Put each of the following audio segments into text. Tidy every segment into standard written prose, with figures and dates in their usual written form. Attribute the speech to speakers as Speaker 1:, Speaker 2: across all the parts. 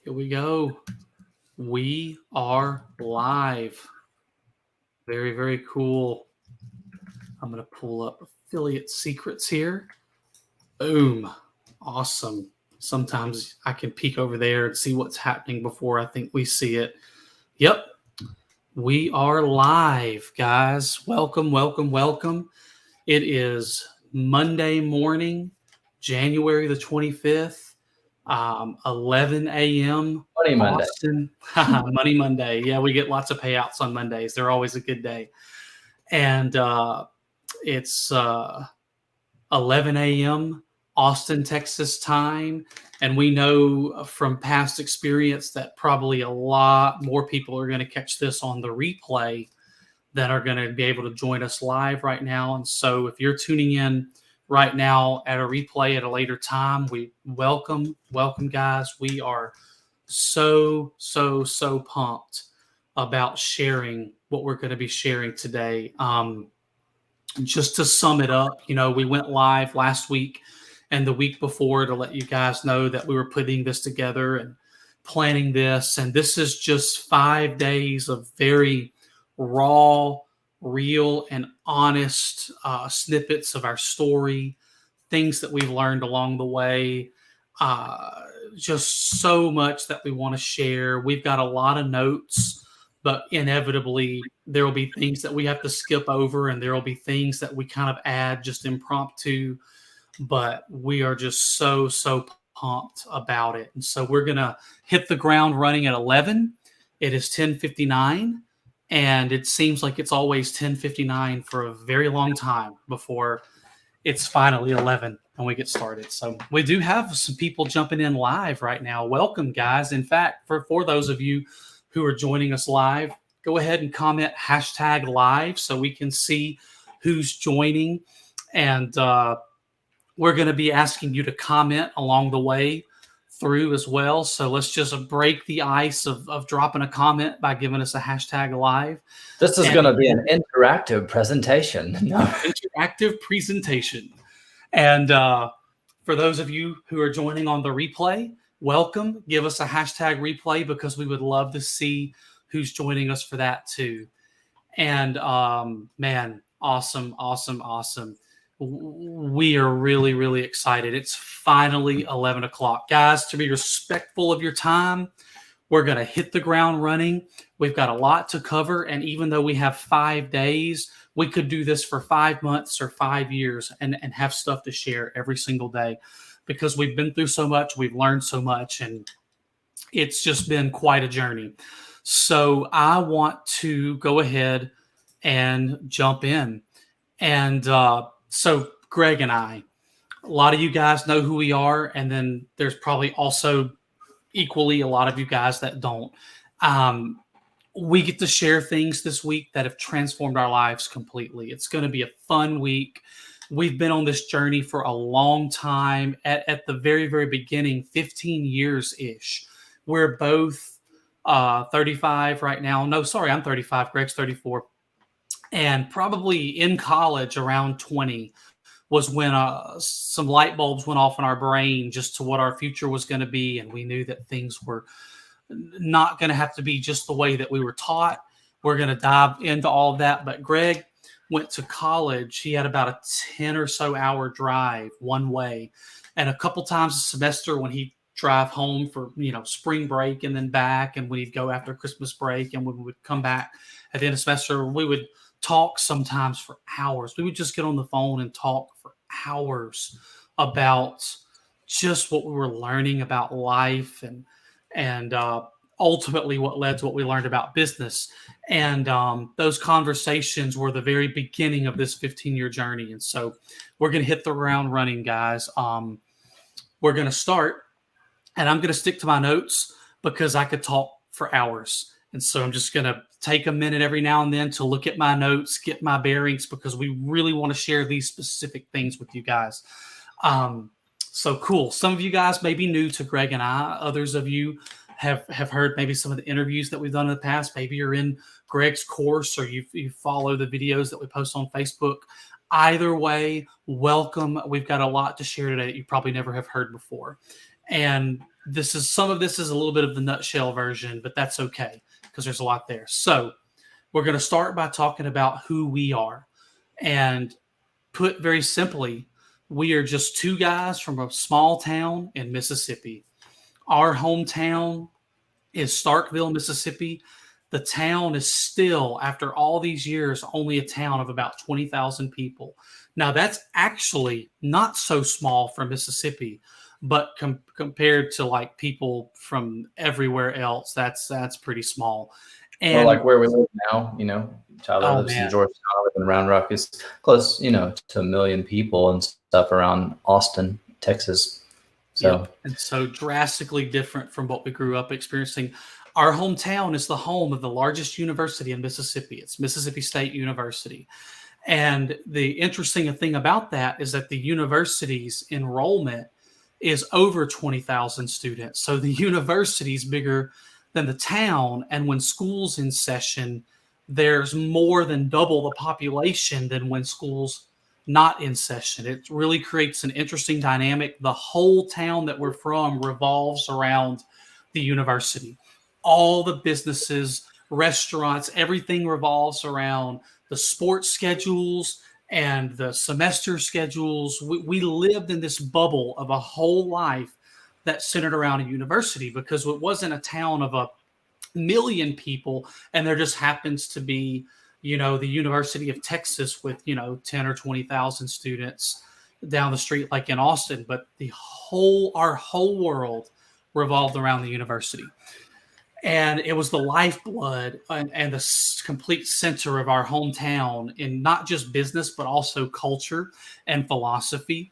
Speaker 1: Here we go. We are live. Very, very cool. I'm going to pull up affiliate secrets here. Boom. Awesome. Sometimes I can peek over there and see what's happening before I think we see it. Yep. We are live, guys. Welcome, welcome, welcome. It is Monday morning, January the 25th. 11 a.m.
Speaker 2: Money Monday.
Speaker 1: Austin. Money Monday. Yeah, we get lots of payouts on Mondays. They're always a good day. And it's 11 a.m. Austin, Texas time. And we know from past experience that probably a lot more people are going to catch this on the replay than are going to be able to join us live right now. And so if you're tuning in right now at a replay at a later time, we welcome guys. We are so pumped about sharing what we're going to be sharing today. Just to sum it up, we went live last week and the week before to let you guys know that we were putting this together and planning this. And this is just 5 days of very raw, real, and honest snippets of our story, things that we've learned along the way, just so much that we want to share. We've got a lot of notes, but inevitably there will be things that we have to skip over, and there will be things that we kind of add just impromptu, but we are just so pumped about it. And so we're going to hit the ground running at 11. It is 10:59. And it seems like it's always 10:59 for a very long time before it's finally 11 and we get started. So we do have some people jumping in live right now. Welcome, guys. In fact, for those of you who are joining us live, go ahead and comment #live so we can see who's joining. And we're going to be asking you to comment along the way through as well. So let's just break the ice of dropping a comment by giving us a #live.
Speaker 2: This is going to be an interactive presentation.
Speaker 1: Interactive presentation. And for those of you who are joining on the replay, welcome. Give us a #replay because we would love to see who's joining us for that too. And man, awesome. We are really excited. It's finally 11 o'clock. Guys, to be respectful of your time, we're going to hit the ground running. We've got a lot to cover, and even though we have 5 days, we could do this for 5 months or 5 years and have stuff to share every single day because we've been through so much, we've learned so much, and it's just been quite a journey. So I want to go ahead and jump in. And so Greg and I, a lot of you guys know who we are, and then there's probably also equally a lot of you guys that don't. We get to share things this week that have transformed our lives completely. It's going to be a fun week. We've been on this journey for a long time. At the very beginning, 15 years-ish. We're both 35 right now. No, sorry, I'm 35. Greg's 34. And probably in college around 20 was when some light bulbs went off in our brain just to what our future was going to be. And we knew that things were not going to have to be just the way that we were taught. We're going to dive into all of that. But Greg went to college. He had about a 10 or so hour drive one way. And a couple times a semester when he'd drive home for, spring break and then back. And when he'd go after Christmas break and when we would come back at the end of the semester, we would talk sometimes for hours. We would just get on the phone and talk for hours about just what we were learning about life and ultimately what led to what we learned about business. And those conversations were the very beginning of this 15-year journey. And so we're going to hit the ground running, guys. We're going to start, and I'm going to stick to my notes because I could talk for hours. And so I'm just going to take a minute every now and then to look at my notes, get my bearings, because we really want to share these specific things with you guys. So cool. Some of you guys may be new to Greg and I. Others of you have heard maybe some of the interviews that we've done in the past. Maybe you're in Greg's course or you follow the videos that we post on Facebook. Either way, welcome. We've got a lot to share today that you probably never have heard before. And some of this is a little bit of the nutshell version, but that's okay because there's a lot there. So we're going to start by talking about who we are. And put very simply, we are just two guys from a small town in Mississippi. Our hometown is Starkville, Mississippi. The town is still, after all these years, only a town of about 20,000 people. Now, that's actually not so small for Mississippi, but compared to like people from everywhere else, that's pretty small.
Speaker 2: Or
Speaker 1: And
Speaker 2: like where we live now, Tyler
Speaker 1: oh
Speaker 2: lives in
Speaker 1: man,
Speaker 2: Georgetown, I live in Round Rock. Is close, to 1 million people and stuff around Austin, Texas. So,
Speaker 1: yep. And so drastically different from what we grew up experiencing. Our hometown is the home of the largest university in Mississippi. It's Mississippi State University. And the interesting thing about that is that the university's enrollment is over 20,000 students. So the university is bigger than the town. And when school's in session, there's more than double the population than when school's not in session. It really creates an interesting dynamic. The whole town that we're from revolves around the university. All the businesses, restaurants, everything revolves around the sports schedules and the semester schedules. We lived in this bubble of a whole life that centered around a university because it wasn't a town of 1 million people and there just happens to be the University of Texas with 10 or 20,000 students down the street like in Austin, but our whole world revolved around the university. And it was the lifeblood and the complete center of our hometown in not just business, but also culture and philosophy.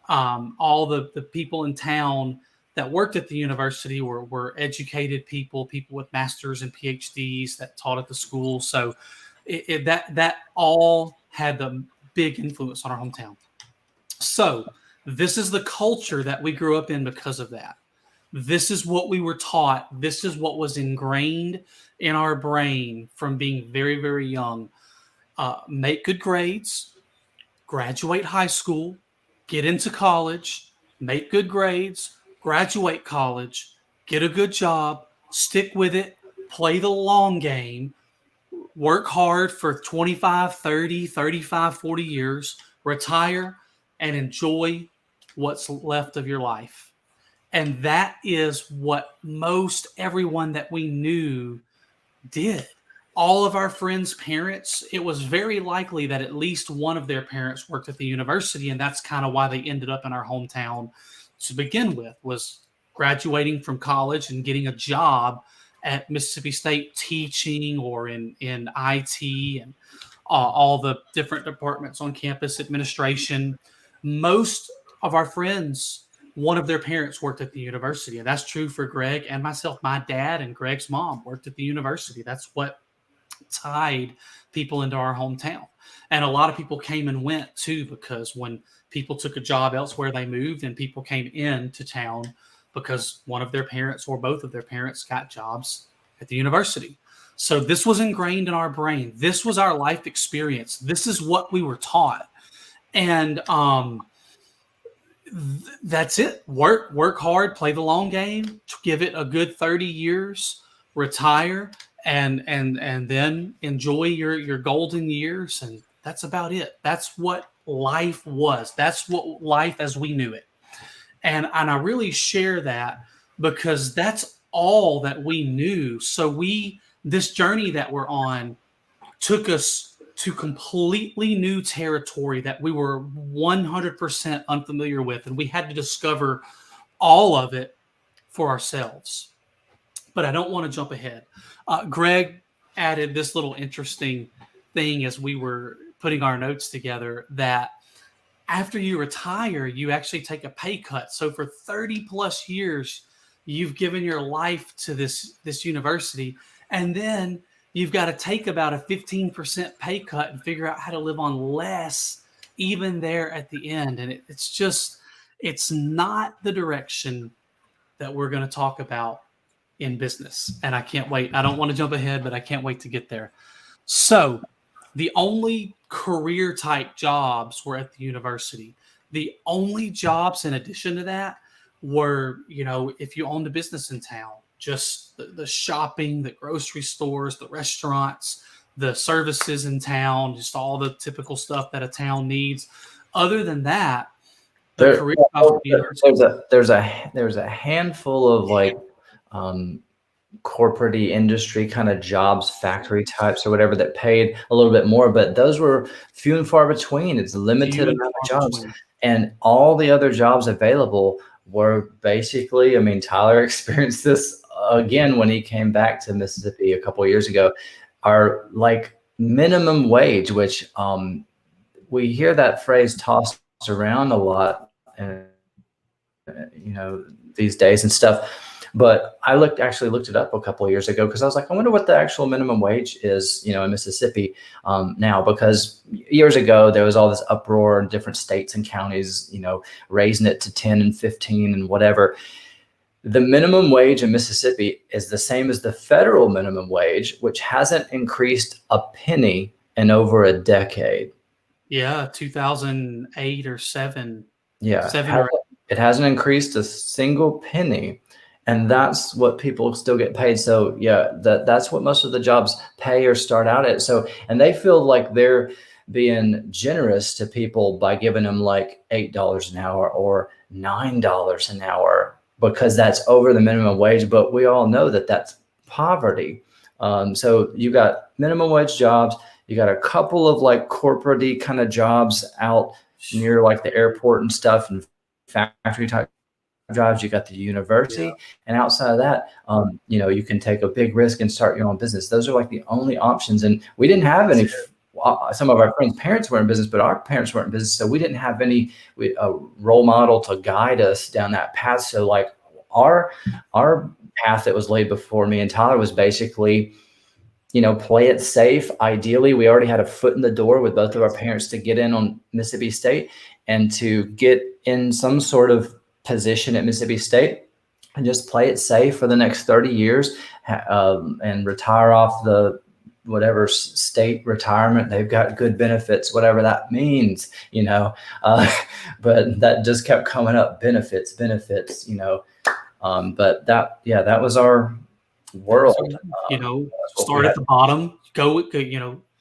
Speaker 1: All the people in town that worked at the university were educated people with masters and PhDs that taught at the school. So that all had the big influence on our hometown. So this is the culture that we grew up in because of that. This is what we were taught. This is what was ingrained in our brain from being very, very young. Make good grades, graduate high school, get into college, make good grades, graduate college, get a good job, stick with it, play the long game, work hard for 25, 30, 35, 40 years, retire, and enjoy what's left of your life. And that is what most everyone that we knew did. All of our friends' parents, it was very likely that at least one of their parents worked at the university, and that's kind of why they ended up in our hometown to begin with, was graduating from college and getting a job at Mississippi State teaching or in IT and all the different departments on campus, administration. Most of our friends, one of their parents worked at the university, and that's true for Greg and myself. My dad and Greg's mom worked at the university. That's what tied people into our hometown. And a lot of people came and went too, because when people took a job elsewhere, they moved, and people came into town because one of their parents or both of their parents got jobs at the university. So this was ingrained in our brain. This was our life experience. This is what we were taught. And that's it. Work hard, play the long game, give it a good 30 years, retire, and then enjoy your golden years. And that's about it. That's what life was. That's what life as we knew it. And I really share that because that's all that we knew. So this journey that we're on took us to completely new territory that we were 100% unfamiliar with. And we had to discover all of it for ourselves. But I don't want to jump ahead. Greg added this little interesting thing as we were putting our notes together, that after you retire, you actually take a pay cut. So for 30 plus years, you've given your life to this university, and then you've got to take about a 15% pay cut and figure out how to live on less even there at the end. And it's not the direction that we're going to talk about in business. And I can't wait. I don't want to jump ahead, but I can't wait to get there. So the only career type jobs were at the university. The only jobs in addition to that were, if you owned a business in town, just the shopping, the grocery stores, the restaurants, the services in town, just all the typical stuff that a town needs. Other than that, the
Speaker 2: There,
Speaker 1: career opportunities.
Speaker 2: there's a handful of like corporate industry kind of jobs, factory types or whatever, that paid a little bit more, but those were few and far between. It's a limited amount of jobs, and all the other jobs available were basically, I mean, Tyler experienced this again when he came back to Mississippi a couple of years ago, are like minimum wage, which we hear that phrase tossed around a lot, and these days and stuff. But I actually looked it up a couple of years ago because I was like, I wonder what the actual minimum wage is, in Mississippi now, because years ago there was all this uproar in different states and counties, raising it to 10 and 15 and whatever. The minimum wage in Mississippi is the same as the federal minimum wage, which hasn't increased a penny in over a decade.
Speaker 1: Yeah, 2008 or 7.
Speaker 2: Yeah,
Speaker 1: 7 or 8.
Speaker 2: It hasn't increased a single penny. And that's what people still get paid. So yeah, that's what most of the jobs pay or start out at. So, and they feel like they're being generous to people by giving them like $8 an hour or $9 an hour, because that's over the minimum wage. But we all know that that's poverty. So you got minimum wage jobs. You got a couple of like corporate-y kind of jobs out near like the airport and stuff, and factory type jobs. You got the university, and outside of that, you can take a big risk and start your own business. Those are like the only options. And we didn't have any. Some of our friends' parents were in business, but our parents weren't in business, so we didn't have any role model to guide us down that path. So like our path that was laid before me and Tyler was basically, play it safe. Ideally, we already had a foot in the door with both of our parents to get in on Mississippi State and to get in some sort of position at Mississippi State and just play it safe for the next 30 years and retire off the whatever state retirement. They've got good benefits, whatever that means, but that just kept coming up, benefits, but that was our world.
Speaker 1: Start at the bottom,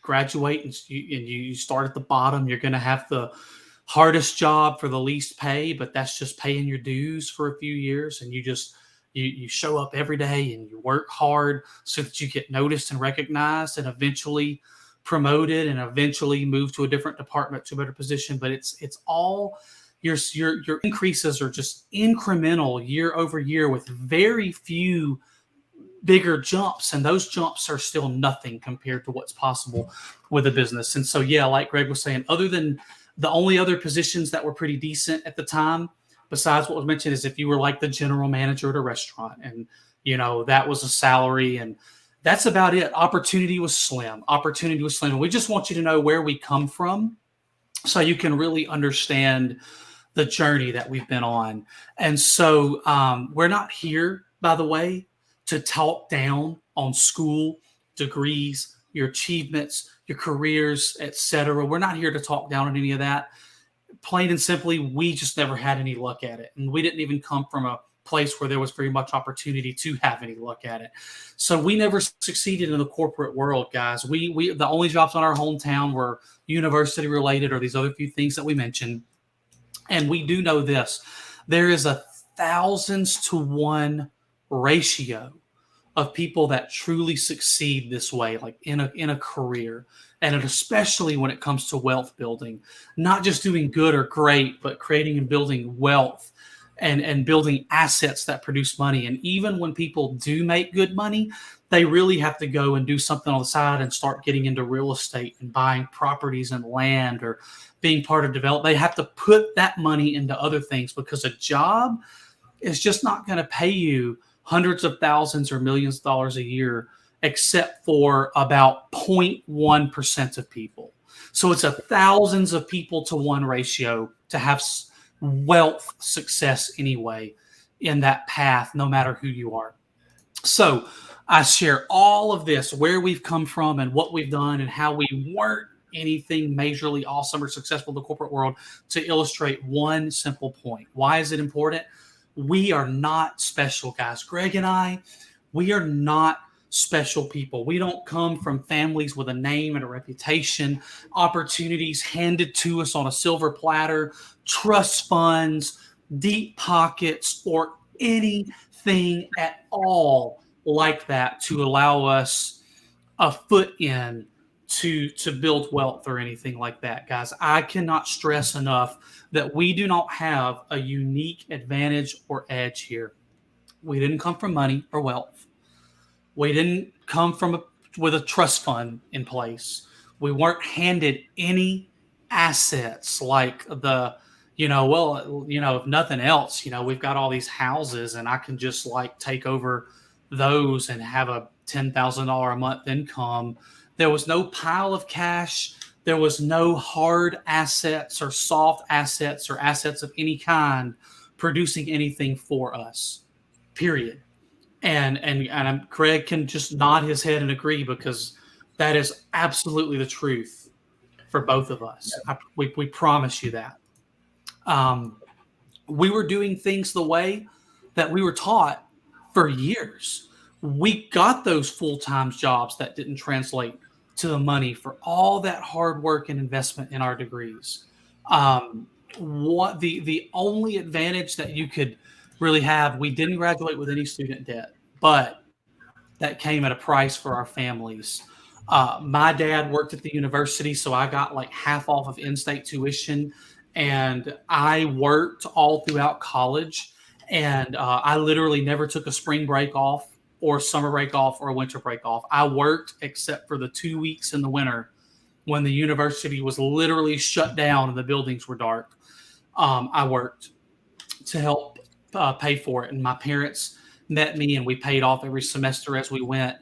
Speaker 1: graduate and you start at the bottom. You're going to have the hardest job for the least pay, but that's just paying your dues for a few years. And you show up every day and you work hard so that you get noticed and recognized and eventually promoted and eventually move to a different department, to a better position. But it's all your increases are just incremental year over year with very few bigger jumps, and those jumps are still nothing compared to what's possible with a business. And so, yeah, like Greg was saying, other than the only other positions that were pretty decent at the time, besides what was mentioned, is if you were like the general manager at a restaurant, and that was a salary, and that's about it. Opportunity was slim. And we just want you to know where we come from so you can really understand the journey that we've been on. And so we're not here, by the way, to talk down on school, degrees, your achievements, your careers, etc. We're not here to talk down on any of that. Plain and simply, we just never had any luck at it. And we didn't even come from a place where there was very much opportunity to have any luck at it. So we never succeeded in the corporate world, guys. We the only jobs in our hometown were university related or these other few things that we mentioned. And we do know this. There is a 1,000s to 1 ratio of people that truly succeed this way, like in a career, and especially when it comes to wealth building, not just doing good or great, but creating and building wealth and building assets that produce money. And even when people do make good money, they really have to go and do something on the side and start getting into real estate and buying properties and land or being part of development. They have to put that money into other things, because a job is just not going to pay you hundreds of thousands or millions of dollars a year, except for about 0.1% of people. So it's a 1,000s of people to 1 ratio to have wealth success anyway in that path, no matter who you are. So I share all of this, where we've come from and what we've done and how we weren't anything majorly awesome or successful in the corporate world, to illustrate one simple point. Why is it important? We are not special, guys. Greg and I, we are not special people. We don't come from families with a name and a reputation, opportunities handed to us on a silver platter, trust funds, deep pockets, or anything at all like that to allow us a foot in to build wealth or anything like that, guys. I cannot stress enough that we do not have a unique advantage or edge here. We didn't come from money or wealth. We didn't come with a trust fund in place. We weren't handed any assets like if nothing else, we've got all these houses and I can just like take over those and have a $10,000 a month income. There was no pile of cash. There was no hard assets or soft assets or assets of any kind producing anything for us, period. And Craig can just nod his head and agree because that is absolutely the truth for both of us. We promise you that. We were doing things the way that we were taught for years. We got those full-time jobs that didn't translate to the money for all that hard work and investment in our degrees. The only advantage that you could really have, we didn't graduate with any student debt, but that came at a price for our families. My dad worked at the university, so I got like half off of in-state tuition, and I worked all throughout college, and I literally never took a spring break off or summer break off or a winter break off. I worked except for the 2 weeks in the winter when the university was literally shut down and the buildings were dark. I worked to help pay for it, and my parents met me and we paid off every semester as we went.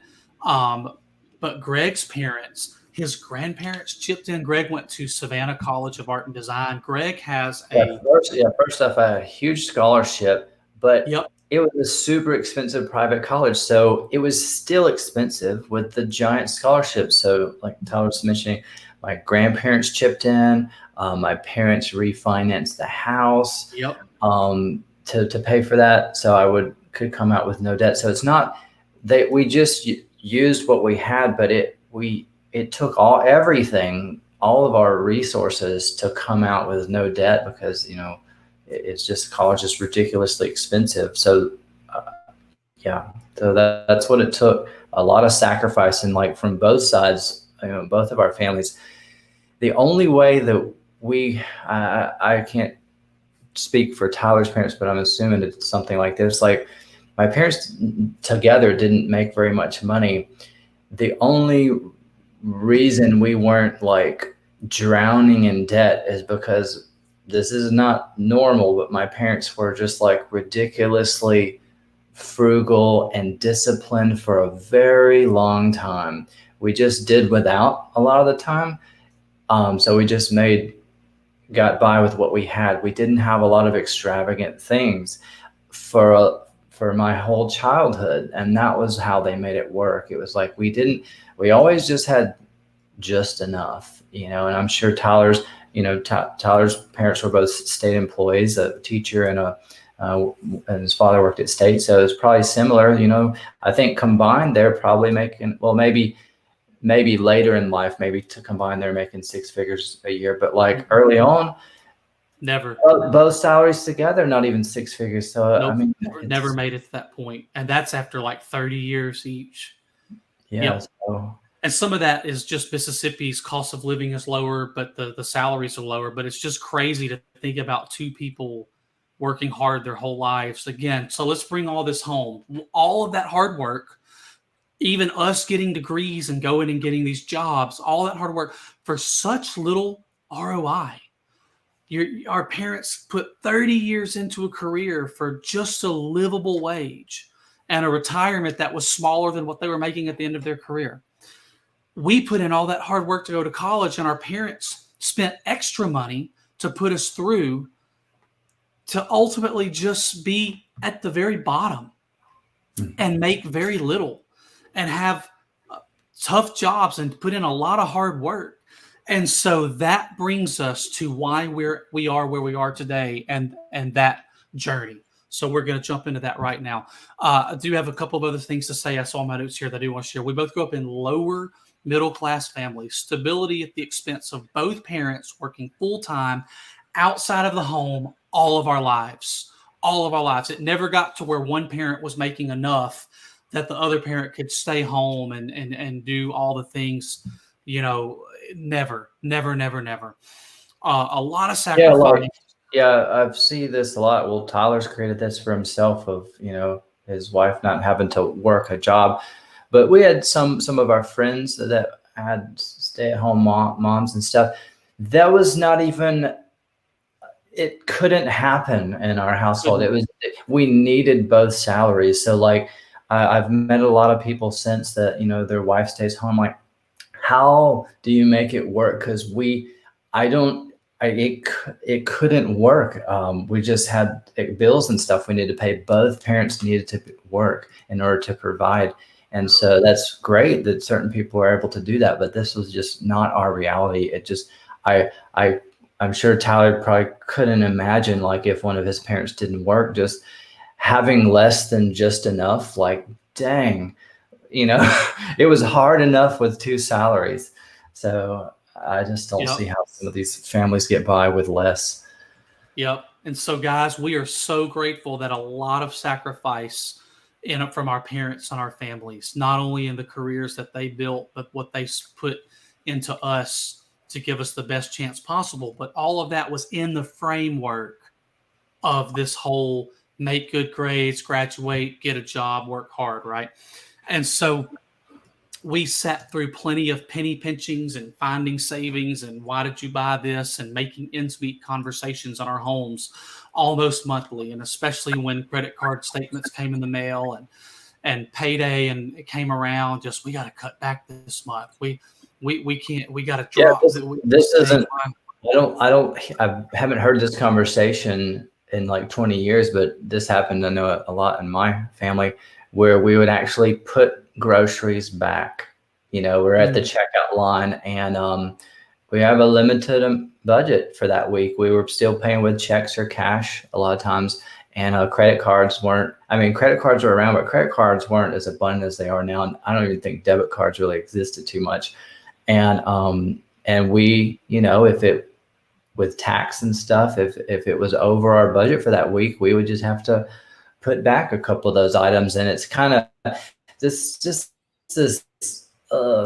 Speaker 1: But Greg's parents, his grandparents chipped in. Greg went to Savannah College of Art and Design. Greg has
Speaker 2: first off, I had a huge scholarship, but
Speaker 1: yep.
Speaker 2: It was a super expensive private college. So it was still expensive with the giant scholarship. So like Tyler was mentioning, my grandparents chipped in, my parents refinanced the house to pay for that. So I could come out with no debt. So it's not that we just used what we had, but it took everything, all of our resources to come out with no debt because, it's just college is ridiculously expensive. So so that's what it took. A lot of sacrifice and like from both sides, both of our families. The only way that I can't speak for Tyler's parents, but I'm assuming it's something like this. Like my parents together didn't make very much money. The only reason we weren't like drowning in debt is because this is not normal, but my parents were just like ridiculously frugal and disciplined for a very long time. We just did without a lot of the time. So we just got by with what we had. We didn't have a lot of extravagant things for my whole childhood. And that was how they made it work. It was like, we always just had just enough, and I'm sure Tyler's parents were both state employees, a teacher and his father worked at state. So it's probably similar, I think combined they're probably making, well, maybe later in life, maybe to combine, they're making six figures a year, but like early on,
Speaker 1: never.
Speaker 2: Both salaries together, not even six figures. So
Speaker 1: nope,
Speaker 2: I mean,
Speaker 1: never made it to that point, and that's after like 30 years each.
Speaker 2: Yeah.
Speaker 1: Yep.
Speaker 2: So.
Speaker 1: And some of that is just Mississippi's cost of living is lower, but the salaries are lower. But it's just crazy to think about two people working hard their whole lives. Again, so let's bring all this home. All of that hard work, even us getting degrees and going and getting these jobs, all that hard work for such little ROI. Our parents put 30 years into a career for just a livable wage and a retirement that was smaller than what they were making at the end of their career. We put in all that hard work to go to college, and our parents spent extra money to put us through to ultimately just be at the very bottom and make very little and have tough jobs and put in a lot of hard work. And so that brings us to why we are where we are today and that journey. So we're going to jump into that right now. I do have a couple of other things to say. I saw my notes here that I do want to share. We both grew up in lower middle class families, stability at the expense of both parents working full time outside of the home all of our lives. All of our lives. It never got to where one parent was making enough that the other parent could stay home and do all the things, never, never, never, never. A lot of
Speaker 2: Yeah,
Speaker 1: sacrifice.
Speaker 2: I've seen this a lot. Well, Tyler's created this for himself of, his wife not having to work a job. But we had some of our friends that had stay-at-home moms and stuff. That was not even, it couldn't happen in our household. We needed both salaries. So like I've met a lot of people since that, their wife stays home. Like, how do you make it work? Because it couldn't work. We just had bills and stuff we needed to pay. Both parents needed to work in order to provide. And so that's great that certain people are able to do that, but this was just not our reality. It just, I'm sure Tyler probably couldn't imagine, like, if one of his parents didn't work, just having less than just enough. Like, dang, it was hard enough with two salaries. So I just don't see how some of these families get by with less.
Speaker 1: Yep. And so, guys, we are so grateful that a lot of sacrifice from our parents and our families, not only in the careers that they built, but what they put into us to give us the best chance possible. But all of that was in the framework of this whole make good grades, graduate, get a job, work hard, right? And so we sat through plenty of penny pinchings and finding savings and why did you buy this and making ends meet conversations in our homes almost monthly. And especially when credit card statements came in the mail and payday and it came around, just, we got to cut back this month. We can't, we got to drop.
Speaker 2: This isn't, I haven't heard this conversation in like 20 years, but this happened, I know, a lot in my family, where we would actually put groceries back. We're at the checkout line and we have a limited budget for that week. We were still paying with checks or cash a lot of times, and credit cards weren't, credit cards were around, but credit cards weren't as abundant as they are now. And I don't even think debit cards really existed too much. And we, if it, with tax and stuff, if it was over our budget for that week, we would just have to put back a couple of those items. And it's kind of this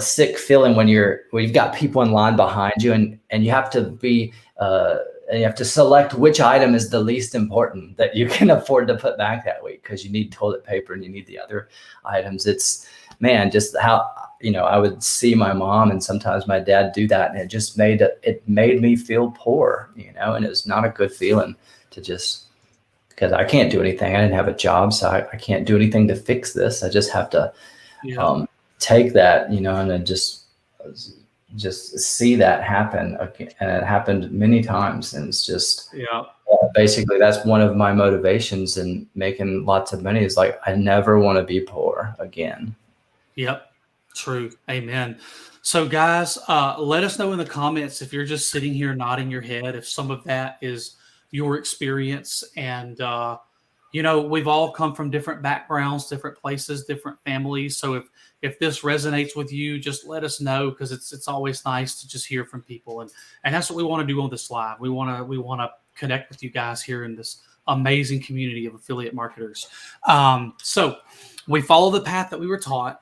Speaker 2: sick feeling when you've got people in line behind you and you have to be and you have to select which item is the least important that you can afford to put back that week, because you need toilet paper and you need the other items. It's, man, just how, I would see my mom and sometimes my dad do that, and it just made me feel poor, and it's not a good feeling to just, because I can't do anything. I didn't have a job, so I can't do anything to fix this. I just have to take that, and then just see that happen. And it happened many times. And it's just, basically that's one of my motivations in making lots of money, is like, I never want to be poor again.
Speaker 1: Yep. True. Amen. So guys, let us know in the comments if you're just sitting here nodding your head, if some of that is your experience. And, we've all come from different backgrounds, different places, different families. So if this resonates with you, just let us know, because it's always nice to just hear from people. And that's what we want to do on this live. We want to connect with you guys here in this amazing community of affiliate marketers. So we follow the path that we were taught.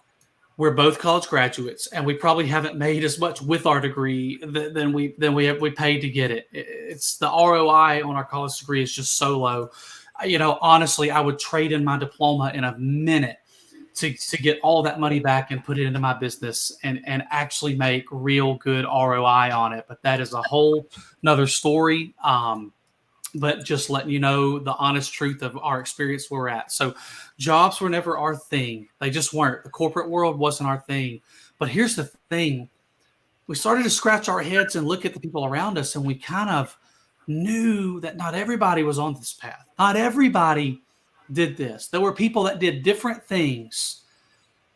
Speaker 1: We're both college graduates, and we probably haven't made as much with our degree than we paid to get it. It's the ROI on our college degree is just so low. Honestly, I would trade in my diploma in a minute to get all that money back and put it into my business and actually make real good ROI on it. But that is a whole nother story. But just letting you know the honest truth of our experience where we're at. So jobs were never our thing. They just weren't. The corporate world wasn't our thing. But here's the thing. We started to scratch our heads and look at the people around us, and we kind of knew that not everybody was on this path. Not everybody did this. There were people that did different things,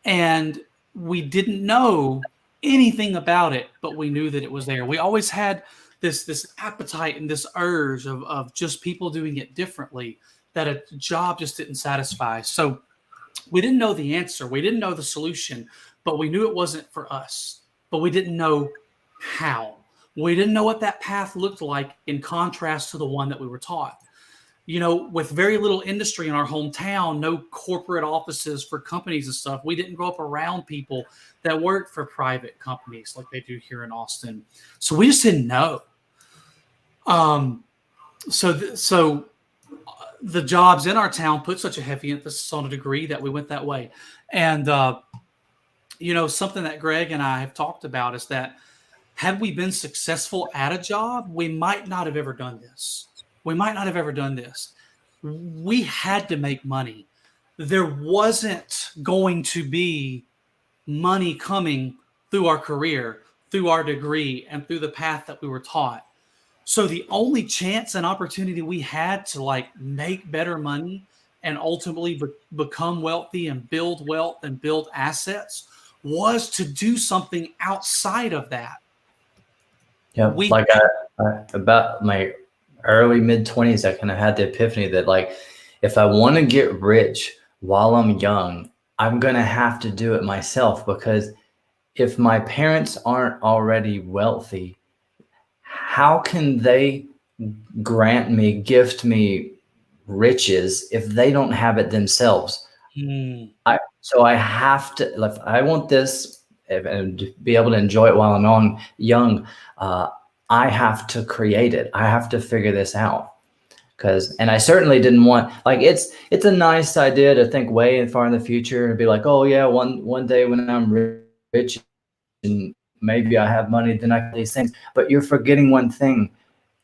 Speaker 1: and we didn't know anything about it, but we knew that it was there. We always had this appetite and this urge of just people doing it differently. that a job just didn't satisfy. So we didn't know the answer. We didn't know the solution, but we knew it wasn't for us. But we didn't know how. We didn't know what that path looked like in contrast to the one that we were taught. With very little industry in our hometown, no corporate offices for companies and stuff, we didn't grow up around people that worked for private companies like they do here in Austin. So we just didn't know. So the jobs in our town put such a heavy emphasis on a degree that we went that way. And, something that Greg and I have talked about is that had we been successful at a job, we might not have ever done this. We had to make money. There wasn't going to be money coming through our career, through our degree, and through the path that we were taught. So the only chance and opportunity we had to make better money and ultimately become wealthy and build wealth and build assets was to do something outside of that.
Speaker 2: Yeah, about my early mid-20s, I kind of had the epiphany that if I want to get rich while I'm young, I'm going to have to do it myself, because if my parents aren't already wealthy, how can they gift me riches if they don't have it themselves? So I have to, if I want this and be able to enjoy it while I'm young, I have to create it. I have to figure this out. And I certainly didn't want, it's a nice idea to think way far in the future and be like, oh yeah, one day when I'm rich and maybe I have money, then I can do these things. But you're forgetting one thing.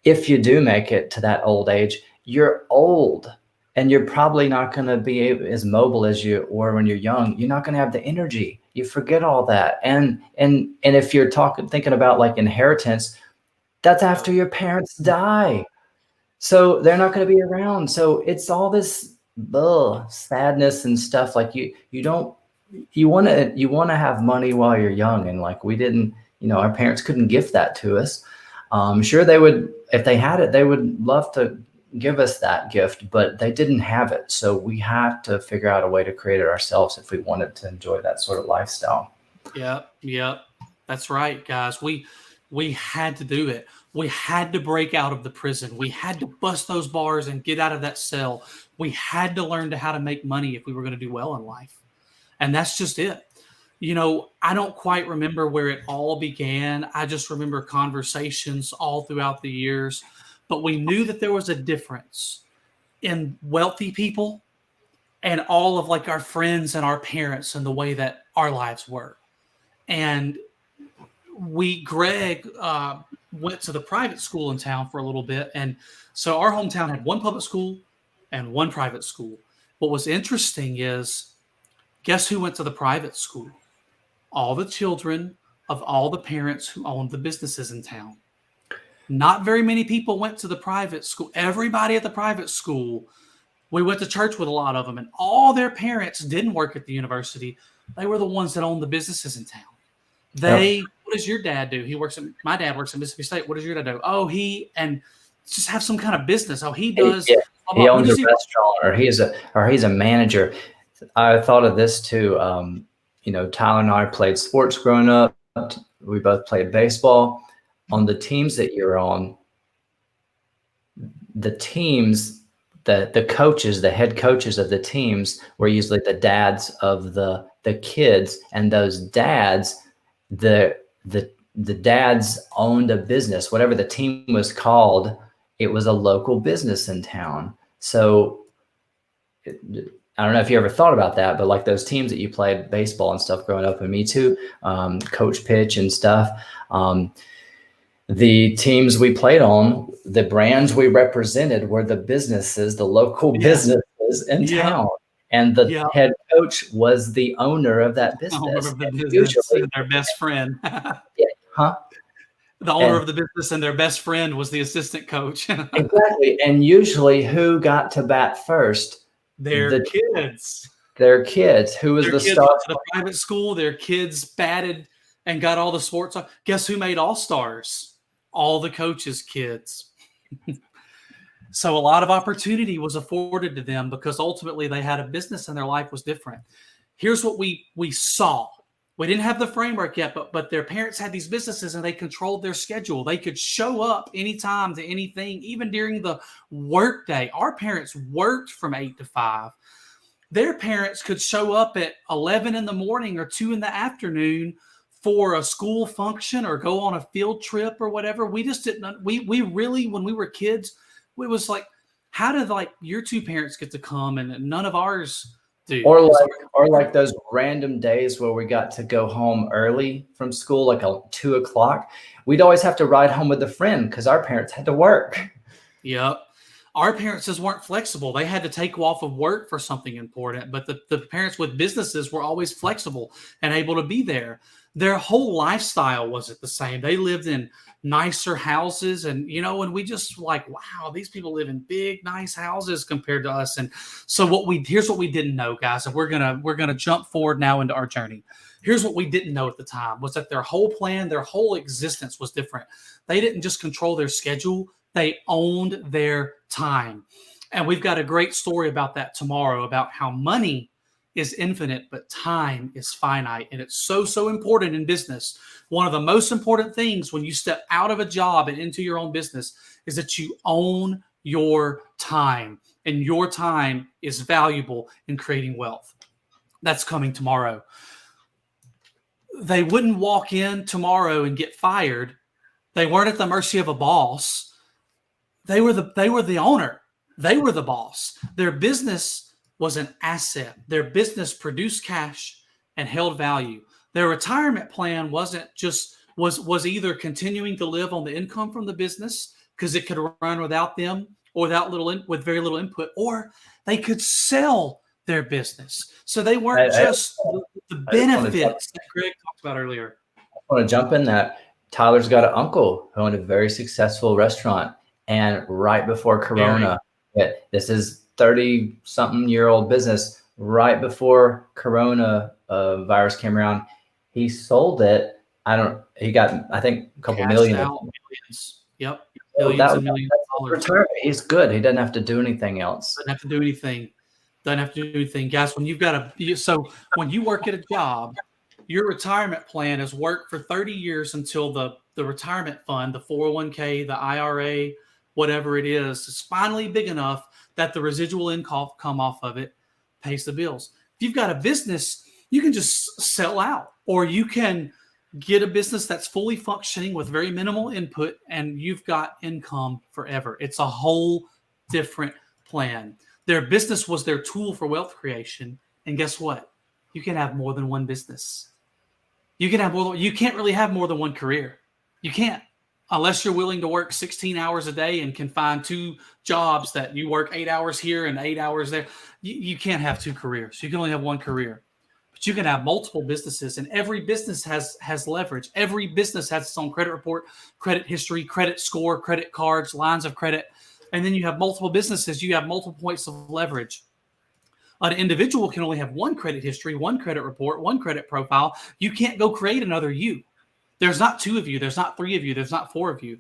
Speaker 2: If you do make it to that old age, you're old and you're probably not going to be as mobile as you were when you're young. You're not going to have the energy. You forget all that. And if you're thinking about inheritance, that's after your parents die. So they're not going to be around. So it's all this sadness and stuff. You want to have money while you're young. And we didn't, our parents couldn't gift that to us. Sure, they would, if they had it, they would love to give us that gift, but they didn't have it. So we had to figure out a way to create it ourselves if we wanted to enjoy that sort of lifestyle.
Speaker 1: Yep. That's right, guys. We had to do it. We had to break out of the prison. We had to bust those bars and get out of that cell. We had to learn how to make money if we were going to do well in life. And that's just it. I don't quite remember where it all began. I just remember conversations all throughout the years. But we knew that there was a difference in wealthy people and all of our friends and our parents and the way that our lives were. And Greg went to the private school in town for a little bit. And so our hometown had one public school and one private school. What was interesting is, guess who went to the private school? All the children of all the parents who owned the businesses in town. Not very many people went to the private school. Everybody at the private school, we went to church with a lot of them, and all their parents didn't work at the university. They were the ones that owned the businesses in town. What does your dad do? My dad works at Mississippi State. What does your dad do? Oh, and just have some kind of business. Oh, he does.
Speaker 2: Yeah. He owns a restaurant, or he's a manager. I thought of this too. Tyler and I played sports growing up. We both played baseball. On the teams that you're on, the teams, the coaches, the head coaches of the teams were usually the dads of the kids, and those dads, the dads owned a business. Whatever the team was called, it was a local business in town. So I don't know if you ever thought about that, but those teams that you played baseball and stuff growing up, and me too, coach pitch and stuff. The teams we played on, the brands we represented were the businesses, the local businesses in town. And the head coach was the owner of that business.
Speaker 1: Usually their best friend. The owner of the business and their best friend was the assistant coach.
Speaker 2: Exactly. And usually who got to bat first?
Speaker 1: Their kids.
Speaker 2: Their kids. Who was the star?
Speaker 1: Went to the private school. Their kids batted and got all the sports. Guess who made all-stars? All the coaches' kids. So a lot of opportunity was afforded to them because ultimately they had a business and their life was different. Here's what we saw. We didn't have the framework yet, but their parents had these businesses and they controlled their schedule. They could show up anytime to anything, even during the work day. Our parents worked from 8 to 5. Their parents could show up at 11 in the morning or 2 in the afternoon for a school function or go on a field trip or whatever. We just didn't, we really, when we were kids, it was like, how did like your two parents get to come and none of ours do?
Speaker 2: Or like those random days where we got to go home early from school, like 2 o'clock. We'd always have to ride home with a friend because our parents had to work.
Speaker 1: Yep. Our parents just weren't flexible. They had to take off of work for something important, but the parents with businesses were always flexible and able to be there. Their whole lifestyle wasn't the same. They lived in nicer houses and, and we just like, wow, these people live in big, nice houses compared to us. And so here's what we didn't know, guys. And we're going to jump forward now into our journey. Here's what we didn't know at the time was that their whole plan, their whole existence was different. They didn't just control their schedule. They owned their time. And we've got a great story about that tomorrow, about how money is infinite, but time is finite. And it's so, so important in business. One of the most important things when you step out of a job and into your own business is that you own your time. And your time is valuable in creating wealth. That's coming tomorrow. They wouldn't walk in tomorrow and get fired. They weren't at the mercy of a boss. They were the owner. They were the boss. Their business was an asset. Their business produced cash and held value. Their retirement plan was either continuing to live on the income from the business because it could run without them or with very little input, or they could sell their business. So they weren't the benefits that Greg talked about earlier.
Speaker 2: I want to jump in that. Tyler's got an uncle who owned a very successful restaurant. And right before Corona, this is 30-something-year-old business. Right before Corona virus came around, he sold it. He got, I think, a couple million.
Speaker 1: Millions. Yep.
Speaker 2: Millions and millions of dollars. Retirement. He's good. He doesn't have to do anything else.
Speaker 1: Doesn't have to do anything. Guys, when when you work at a job, your retirement plan is work for 30 years until the retirement fund, the 401k, the IRA, whatever it is finally big enough that the residual income come off of it pays the bills. If you've got a business, you can just sell out, or you can get a business that's fully functioning with very minimal input, and you've got income forever. It's a whole different plan. Their business was their tool for wealth creation. And guess what? You can have more than one business. You can't really have more than one career. You can't. Unless you're willing to work 16 hours a day and can find 2 jobs that you work 8 hours here and 8 hours there, you can't have 2 careers. You can only have one career. But you can have multiple businesses, and every business has leverage. Every business has its own credit report, credit history, credit score, credit cards, lines of credit. And then you have multiple businesses. You have multiple points of leverage. An individual can only have one credit history, one credit report, one credit profile. You can't go create another you. There's not 2 of you. There's not 3 of you. There's not 4 of you.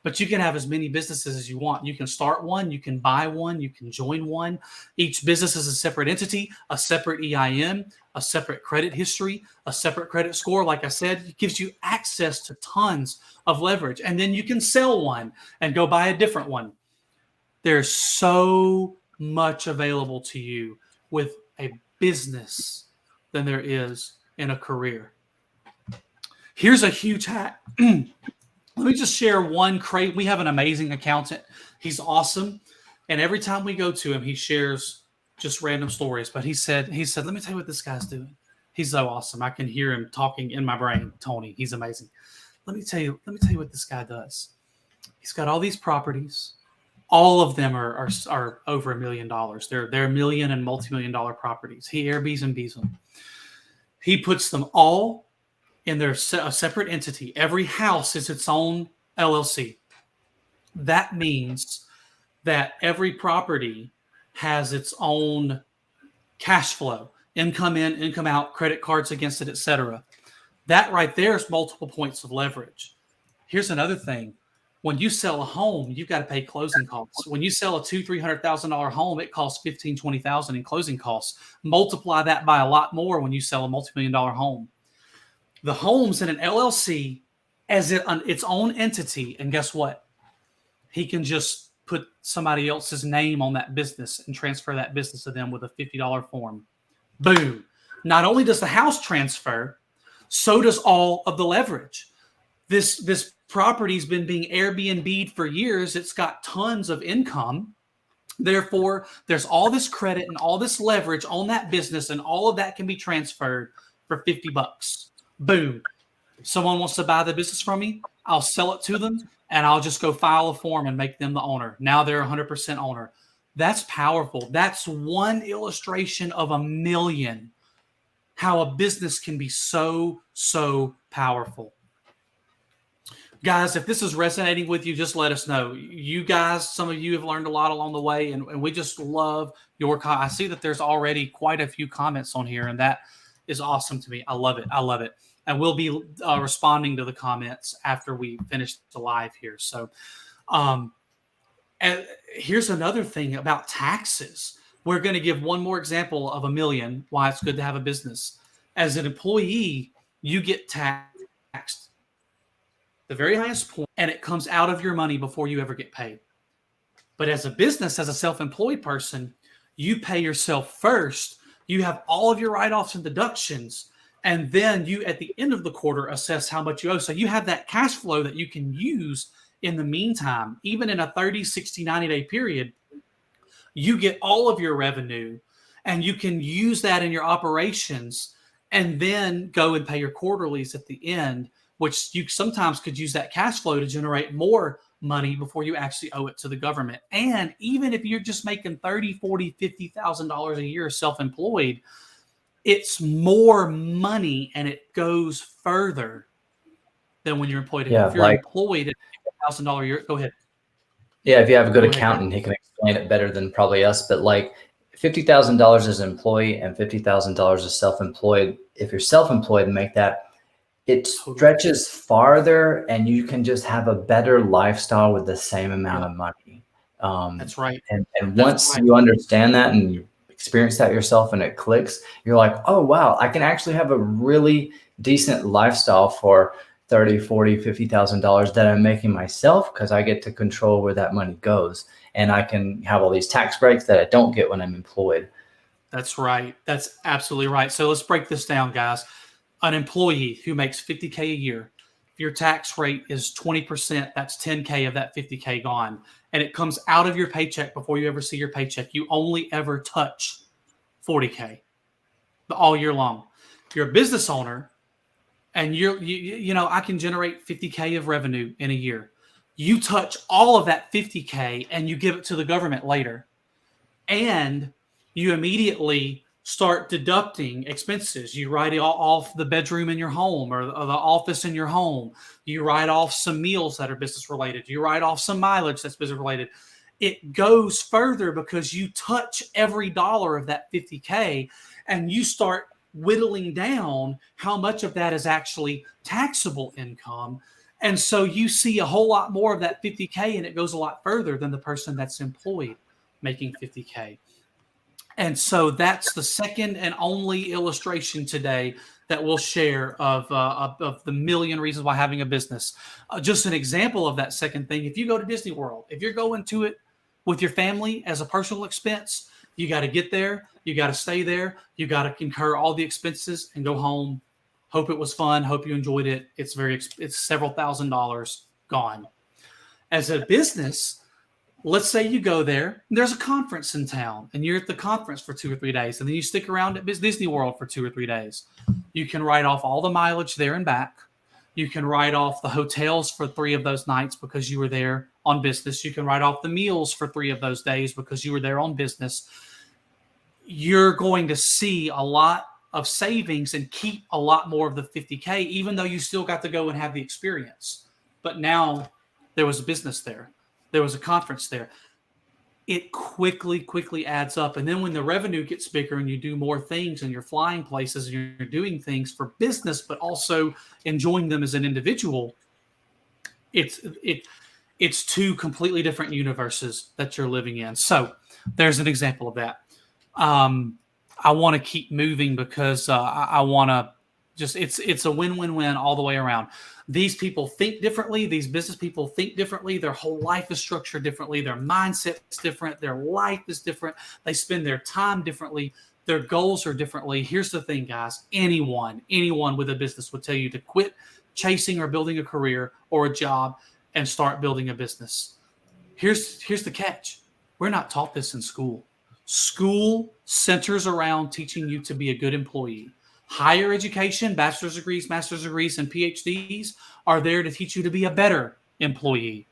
Speaker 1: But you can have as many businesses as you want. You can start one. You can buy one. You can join one. Each business is a separate entity, a separate EIN, a separate credit history, a separate credit score. Like I said, it gives you access to tons of leverage. And then you can sell one and go buy a different one. There's so much available to you with a business than there is in a career. Here's a huge hack. Let me just share one crate. We have an amazing accountant. He's awesome. And every time we go to him, he shares just random stories. But he said, let me tell you what this guy's doing. He's so awesome. I can hear him talking in my brain. Tony, he's amazing. Let me tell you what this guy does. He's got all these properties. All of them are over $1 million. They're million and multi-million-dollar properties. He Airbnbs them. He puts them all in a separate entity. Every house is its own LLC. That means that every property has its own cash flow, income in, income out, credit cards against it, etc. That right there is multiple points of leverage. Here's another thing. When you sell a home, you've got to pay closing costs. When you sell a $200,000-$300,000 home, it costs $15,000-$20,000 in closing costs. Multiply that by a lot more when you sell a multi-million-dollar home. The home's in an LLC as its own entity, and guess what? He can just put somebody else's name on that business and transfer that business to them with a $50 form. Boom. Not only does the house transfer, so does all of the leverage. This property's been being Airbnb'd for years. It's got tons of income. Therefore, there's all this credit and all this leverage on that business, and all of that can be transferred for $50. Boom. Someone wants to buy the business from me, I'll sell it to them, and I'll just go file a form and make them the owner. Now they're 100% owner. That's powerful. That's one illustration of a million how a business can be so, so powerful. Guys, if this is resonating with you, just let us know. You guys, some of you have learned a lot along the way, and we just love your I see that there's already quite a few comments on here, and that is awesome to me. I love it. I love it. And we'll be responding to the comments after we finish the live here. So and here's another thing about taxes. We're going to give one more example of a million, why it's good to have a business. As an employee, you get taxed the very highest point, and it comes out of your money before you ever get paid. But as a business, as a self-employed person, you pay yourself first. You have all of your write-offs and deductions, and then you, at the end of the quarter, assess how much you owe. So you have that cash flow that you can use in the meantime. Even in a 30, 60, 90-day period, you get all of your revenue, and you can use that in your operations and then go and pay your quarterlies at the end, which you sometimes could use that cash flow to generate more money before you actually owe it to the government. And even if you're just making $30,000, $40,000, $50,000 a year self-employed, it's more money, and it goes further than when you're employed.
Speaker 2: Yeah,
Speaker 1: if you're employed at $50,000 a year, go ahead.
Speaker 2: Yeah, if you have a good accountant, he can explain it better than probably us. But like $50,000 as an employee and $50,000 as self-employed, if you're self-employed and make that, it stretches farther, and you can just have a better lifestyle with the same amount of money.
Speaker 1: That's right.
Speaker 2: And once you understand that and you experience that yourself and it clicks, you're like, oh, wow, I can actually have a really decent lifestyle for $30,000, $40,000, $50,000 that I'm making myself, because I get to control where that money goes. And I can have all these tax breaks that I don't get when I'm employed.
Speaker 1: That's right. That's absolutely right. So let's break this down, guys. An employee who makes $50K a year, if your tax rate is 20%, that's $10K of that $50K gone. And it comes out of your paycheck before you ever see your paycheck. You only ever touch $40K all year long. If you're a business owner and you know, I can generate $50K of revenue in a year. You touch all of that $50K and you give it to the government later. And you immediately start deducting expenses. You write off the bedroom in your home or the office in your home. You write off some meals that are business related. You write off some mileage that's business related. It goes further because you touch every dollar of that $50K, and you start whittling down how much of that is actually taxable income. And so you see a whole lot more of that $50K, and it goes a lot further than the person that's employed making $50K. And so that's the second and only illustration today that we'll share of the million reasons why having a business. Just an example of that second thing. If you go to Disney World, if you're going to it with your family as a personal expense, you got to get there. You got to stay there. You got to incur all the expenses and go home. Hope it was fun. Hope you enjoyed it. It's several $1,000s gone. As a business, let's say you go there, there's a conference in town, and you're at the conference for 2 or 3 days, and then you stick around at Disney World for 2 or 3 days. You can write off all the mileage there and back. You can write off the hotels for 3 of those nights because you were there on business. You can write off the meals for 3 of those days because you were there on business. You're going to see a lot of savings and keep a lot more of the $50K, even though you still got to go and have the experience. But now there was a business there. There was a conference there. It quickly adds up. And then when the revenue gets bigger and you do more things and you're flying places and you're doing things for business, but also enjoying them as an individual, it's It's two completely different universes that you're living in. So there's an example of that. I want to keep moving because I want to just it's a win-win-win all the way around. These people think differently. These business people think differently. Their whole life is structured differently. Their mindset is different. Their life is different. They spend their time differently. Their goals are differently. Here's the thing, guys. Anyone with a business would tell you to quit chasing or building a career or a job and start building a business. Here's the catch. We're not taught this in school. School centers around teaching you to be a good employee. Higher education, bachelor's degrees, master's degrees, and PhDs are there to teach you to be a better employee,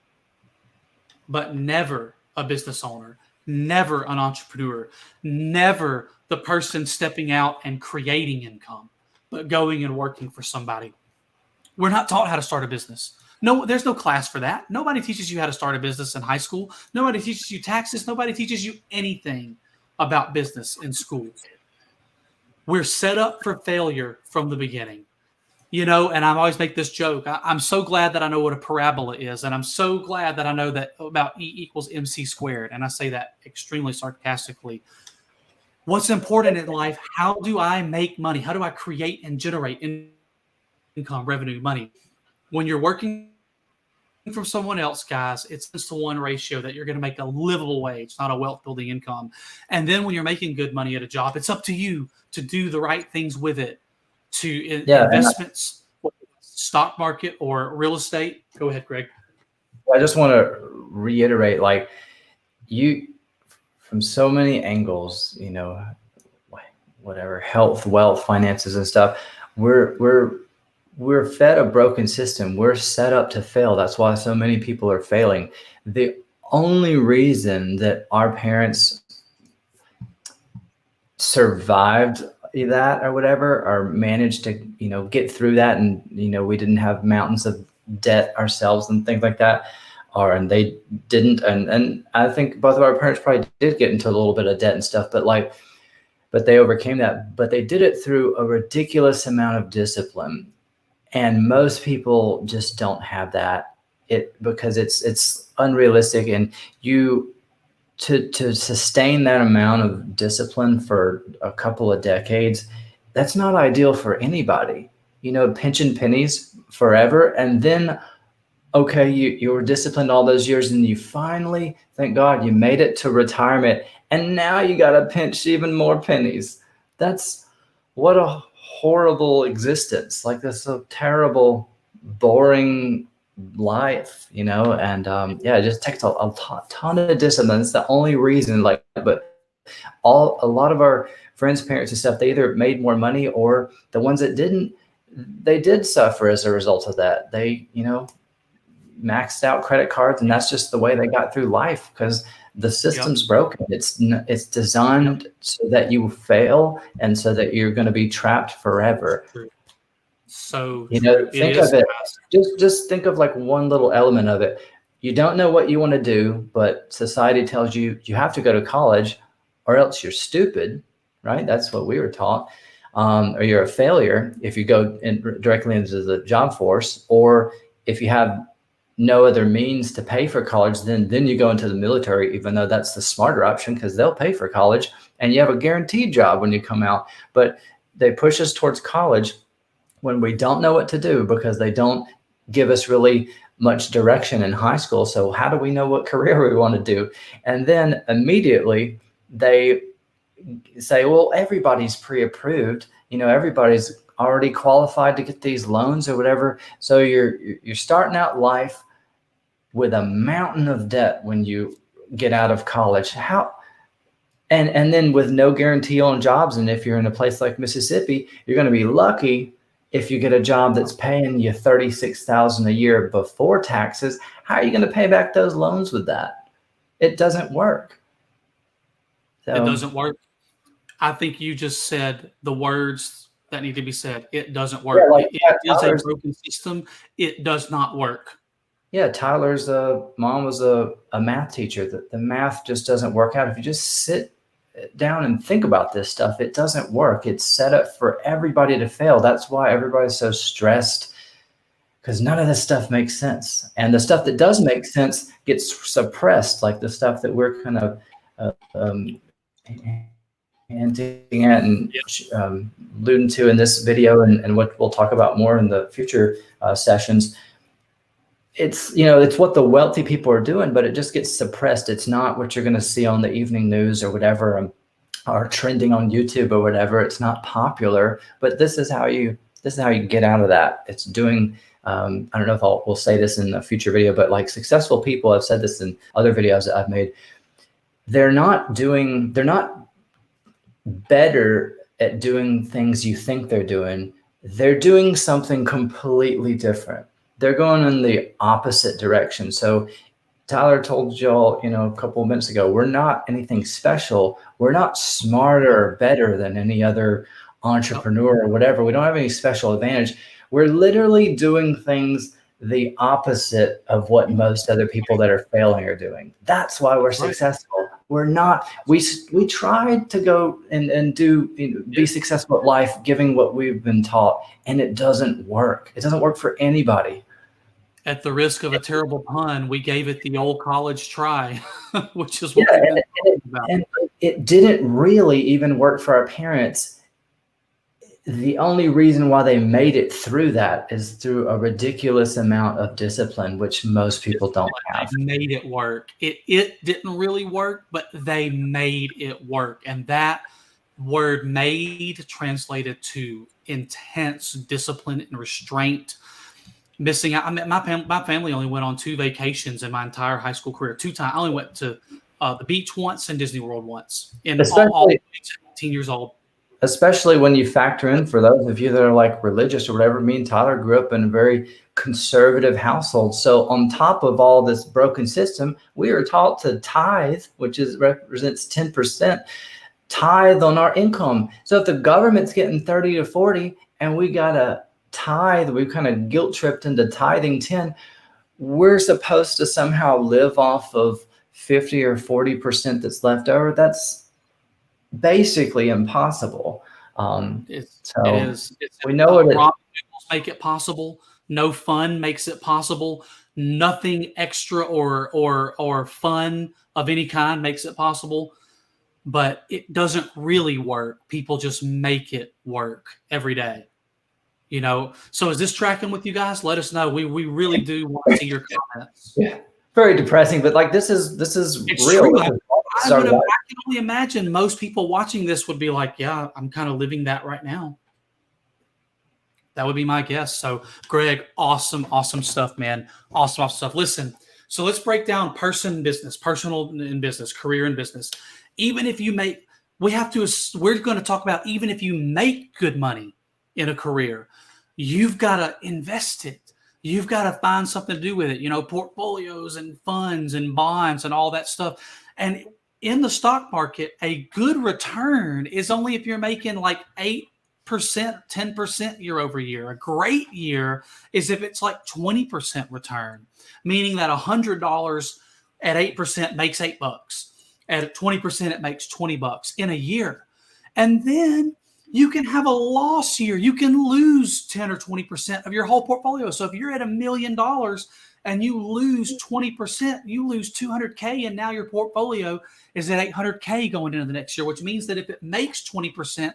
Speaker 1: but never a business owner, never an entrepreneur, never the person stepping out and creating income, but going and working for somebody. We're not taught how to start a business. No, there's no class for that. Nobody teaches you how to start a business in high school. Nobody teaches you taxes. Nobody teaches you anything about business in school. We're set up for failure from the beginning. And I always make this joke. I'm so glad that I know what a parabola is. And I'm so glad that I know that about E equals MC squared. And I say that extremely sarcastically. What's important in life? How do I make money? How do I create and generate income, revenue, money? When you're working from someone else, guys, it's 1 ratio that you're going to make a livable wage, not a wealth building income. And then when you're making good money at a job, it's up to you to do the right things with it, to investments, stock market or real estate. Go ahead, Greg.
Speaker 2: I just want to reiterate, like, you, from so many angles, whatever, health, wealth, finances and stuff, we're fed a broken system. We're set up to fail. That's why so many people are failing. The only reason that our parents survived that or whatever, or managed to, get through that, and, we didn't have mountains of debt ourselves and things like that, and they didn't. And I think both of our parents probably did get into a little bit of debt and stuff, but they overcame that. But they did it through a ridiculous amount of discipline. And most people just don't have that, because it's unrealistic. And to sustain that amount of discipline for a couple of decades, that's not ideal for anybody. Pinching pennies forever, and then, okay, you were disciplined all those years, and you finally, thank God, you made it to retirement, and now you got to pinch even more pennies. That's what a horrible existence. Like, that's a terrible, boring life, and it just takes a ton of discipline. It's the only reason, but a lot of our friends, parents and stuff, they either made more money, or the ones that didn't, they did suffer as a result of that. They, maxed out credit cards, and that's just the way they got through life, because the system's broken. It's designed so that you fail, and so that you're going to be trapped forever.
Speaker 1: So
Speaker 2: think of it. Just think of like one little element of it. You don't know what you want to do, but society tells you you have to go to college, or else you're stupid, right? That's what we were taught. Or you're a failure if you go directly into the job force, or if you have no other means to pay for college, then you go into the military, even though that's the smarter option, because they'll pay for college and you have a guaranteed job when you come out. But they push us towards college when we don't know what to do, because they don't give us really much direction in high school. So how do we know what career we want to do? And then immediately they say, well, everybody's pre-approved, everybody's already qualified to get these loans or whatever. So you're starting out life with a mountain of debt when you get out of college. And then with no guarantee on jobs. And if you're in a place like Mississippi, you're going to be lucky if you get a job that's paying you $36,000 a year before taxes. How are you going to pay back those loans with that? It doesn't work.
Speaker 1: It doesn't work. I think you just said the words that need to be said. It doesn't work.
Speaker 2: Yeah,
Speaker 1: it is a broken system. It does not work.
Speaker 2: Yeah, Tyler's mom was a math teacher. The math just doesn't work out. If you just sit down and think about this stuff, it doesn't work. It's set up for everybody to fail. That's why everybody's so stressed because none of this stuff makes sense. And the stuff that does make sense gets suppressed, like the stuff that we're kind of hinting at and alluding to in this video, and what we'll talk about more in the future sessions. It's, it's what the wealthy people are doing, but it just gets suppressed. It's not what you're going to see on the evening news or whatever, or trending on YouTube or whatever. It's not popular, but this is how you get out of that. It's doing, I don't know if we'll say this in a future video, but like successful people, I've said this in other videos that I've made, they're not better at doing things you think they're doing. They're doing something completely different. They're going in the opposite direction. So Tyler told y'all, a couple of minutes ago, we're not anything special. We're not smarter or better than any other entrepreneur or whatever. We don't have any special advantage. We're literally doing things the opposite of what most other people that are failing are doing. That's why we're successful. We're not, we tried to go and do, be successful at life, giving what we've been taught, and it doesn't work. It doesn't work for anybody.
Speaker 1: At the risk of a terrible pun, we gave it the old college try, which is what we've been talking about.
Speaker 2: And it didn't really even work for our parents. The only reason why they made it through that is through a ridiculous amount of discipline, which most people don't have.
Speaker 1: They made it work. It didn't really work, but they made it work. And that word "made" translated to intense discipline and restraint. Missing out. I mean, my family only went on 2 vacations in my entire high school career. 2 times. I only went to the beach once and Disney World once. And all 18 years old.
Speaker 2: Especially when you factor in, for those of you that are like religious or whatever, me and Tyler grew up in a very conservative household. So on top of all this broken system, we were taught to tithe, which represents 10%, tithe on our income. So if the government's getting 30 to 40 and we got to tithe, we kind of guilt tripped into tithing 10, we're supposed to somehow live off of 50 or 40% that's left over. That's basically impossible.
Speaker 1: It is.
Speaker 2: We know what
Speaker 1: make it possible. No fun makes it possible. Nothing extra or fun of any kind makes it possible. But it doesn't really work. People just make it work every day. So is this tracking with you guys? Let us know. We really do want to see your comments.
Speaker 2: Yeah, very depressing, but like this is
Speaker 1: it's
Speaker 2: real.
Speaker 1: True. I can only imagine most people watching this would be like, yeah, I'm kind of living that right now. That would be my guess. So Greg, awesome stuff, man. Awesome stuff. Listen, so let's break down personal in business, career in business. Even if you make, we're going to talk about, even if you make good money in a career, you've got to invest it. You've got to find something to do with it, portfolios and funds and bonds and all that stuff. And in the stock market, a good return is only if you're making like 8%, 10% year over year. A great year is if it's like 20% return, meaning that $100 at 8% makes $8. At 20%, it makes $20 in a year. And then you can have a loss year. You can lose 10 or 20% of your whole portfolio. So if you're at $1 million and you lose 20%, you lose $200K, and now your portfolio is at $800K going into the next year, which means that if it makes 20%,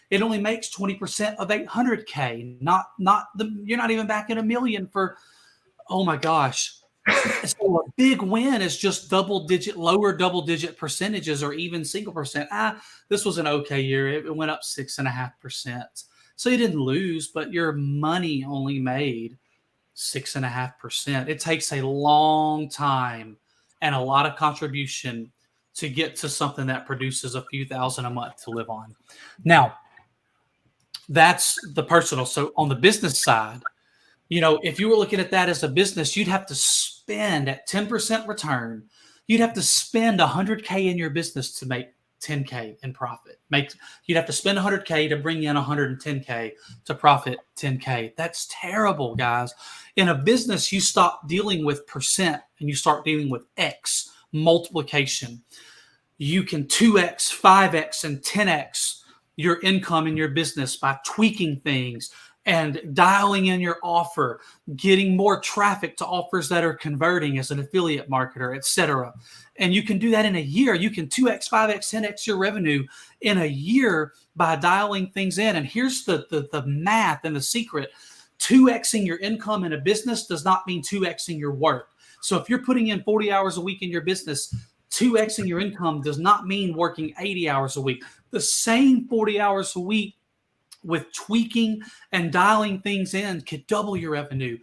Speaker 1: it only makes 20% of $800K. You're not even back in $1 million for, oh my gosh. So a big win is just lower double digit percentages, or even single percent. This was an okay year. It went up 6.5%. So you didn't lose, but your money only made 6.5%. It takes a long time and a lot of contribution to get to something that produces a few thousand a month to live on. Now, that's the personal. So on the business side, if you were looking at that as a business, you'd have to spend at 10% return. You'd have to spend $100K in your business to make $10K in profit. You'd have to spend $100K to bring in $110K to profit $10K. That's terrible, guys. In a business, you stop dealing with percent and you start dealing with X, multiplication. You can 2X, 5X, and 10X your income in your business by tweaking things, and dialing in your offer, getting more traffic to offers that are converting as an affiliate marketer, etc. And you can do that in a year. You can 2x, 5x, 10x your revenue in a year by dialing things in. And here's the math and the secret. 2xing your income in a business does not mean 2xing your work. So if you're putting in 40 hours a week in your business, 2xing your income does not mean working 80 hours a week. The same 40 hours a week with tweaking and dialing things in could double your revenue,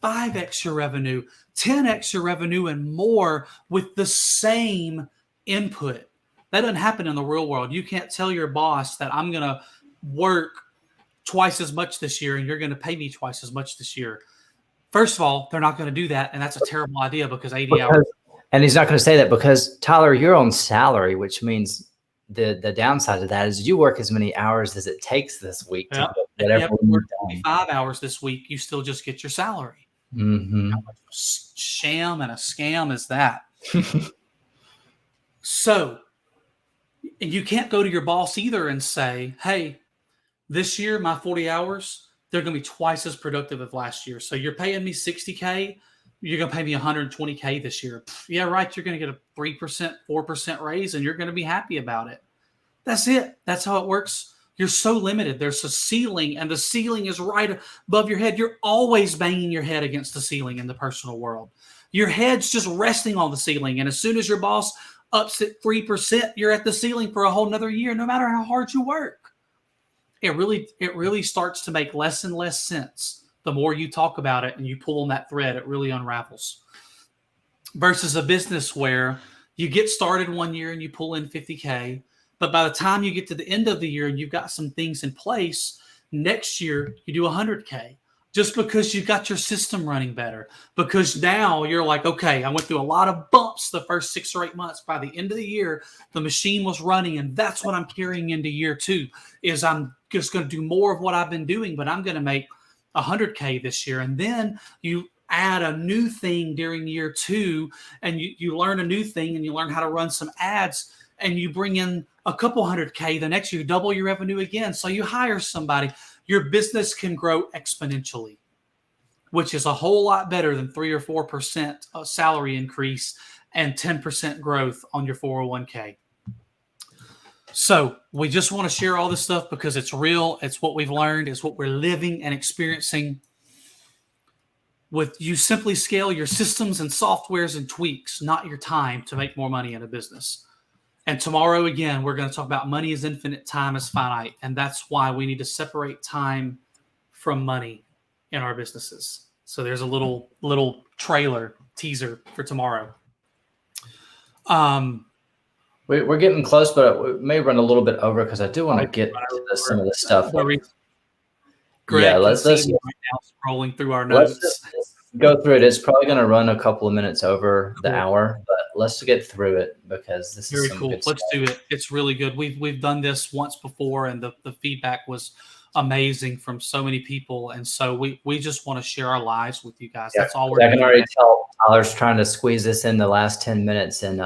Speaker 1: 5x your revenue, 10x your revenue, and more with the same input. That doesn't happen in the real world. You can't tell your boss that I'm going to work twice as much this year and you're going to pay me twice as much this year. First of all, they're not going to do that, and that's a terrible idea because 80 hours.
Speaker 2: And he's not going to say that because, Tyler, you're on salary, which means the downside of that is you work as many hours as it takes this week to get whatever
Speaker 1: you work 25 hours this week, you still just get your salary.
Speaker 2: Mm-hmm.
Speaker 1: How much of a sham and a scam is that? So you can't go to your boss either and say, hey, this year, my 40 hours, they're going to be twice as productive as last year. So you're paying me $60K. You're going to pay me $120K this year. Yeah, right. You're going to get a 3%, 4% raise, and you're going to be happy about it. That's it. That's how it works. You're so limited. There's a ceiling, and the ceiling is right above your head. You're always banging your head against the ceiling in the personal world. Your head's just resting on the ceiling, and as soon as your boss ups it 3%, you're at the ceiling for a whole nother year, no matter how hard you work. It really starts to make less and less sense. The more you talk about it and you pull on that thread, it really unravels. Versus a business where you get started one year and you pull in 50K, but by the time you get to the end of the year and you've got some things in place, next year you do 100K just because you got your system running better. Because now you're like, okay, I went through a lot of bumps the first 6 or 8 months. By the end of the year, the machine was running, and that's what I'm carrying into year 2 is I'm just going to do more of what I've been doing, but I'm going to make 100K this year. And then you add a new thing during year 2, and you learn a new thing, and you learn how to run some ads, and you bring in a couple 100K. The next year, you double your revenue again. So you hire somebody. Your business can grow exponentially, which is a whole lot better than 3 or 4% salary increase and 10% growth on your 401K. So we just want to share all this stuff because it's real. It's what we've learned. It's what we're living and experiencing. With you simply scale your systems and softwares and tweaks, not your time, to make more money in a business. And tomorrow, again, we're going to talk about money is infinite, time is finite. And that's why we need to separate time from money in our businesses. So there's a little trailer teaser for tomorrow.
Speaker 2: We're getting close, but we may run a little bit over because I do want to get to some of the stuff.
Speaker 1: Greg, let's right now scrolling through our notes.
Speaker 2: Let's go through it. It's probably going to run a couple of minutes over the hour, but let's get through it because this is
Speaker 1: very cool. Let's do it. It's really good. We've done this once before, and the feedback was amazing from so many people, and so we just want to share our lives with you guys. That's all we're doing.
Speaker 2: I can already tell Tyler's trying to squeeze this in the last 10 minutes and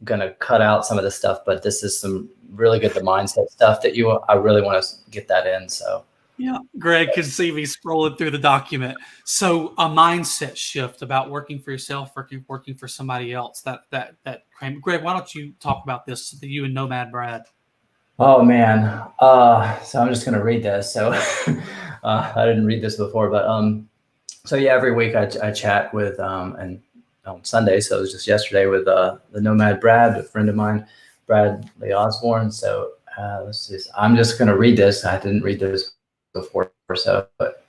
Speaker 2: going to cut out some of the stuff, but this is some really good mindset stuff that I really want to get that in. So
Speaker 1: yeah, Greg can see me scrolling through the document. So a mindset shift about working for yourself, working for somebody else. That Greg, why don't you talk about this? You and Nomad Brad.
Speaker 2: Oh man. So I'm just gonna read this. So I didn't read this before, but so yeah, every week I chat with and on Sunday, so it was just yesterday with the Nomad Brad, a friend of mine, Bradley Osborne. So let's see. I'm just gonna read this. I didn't read this before, so but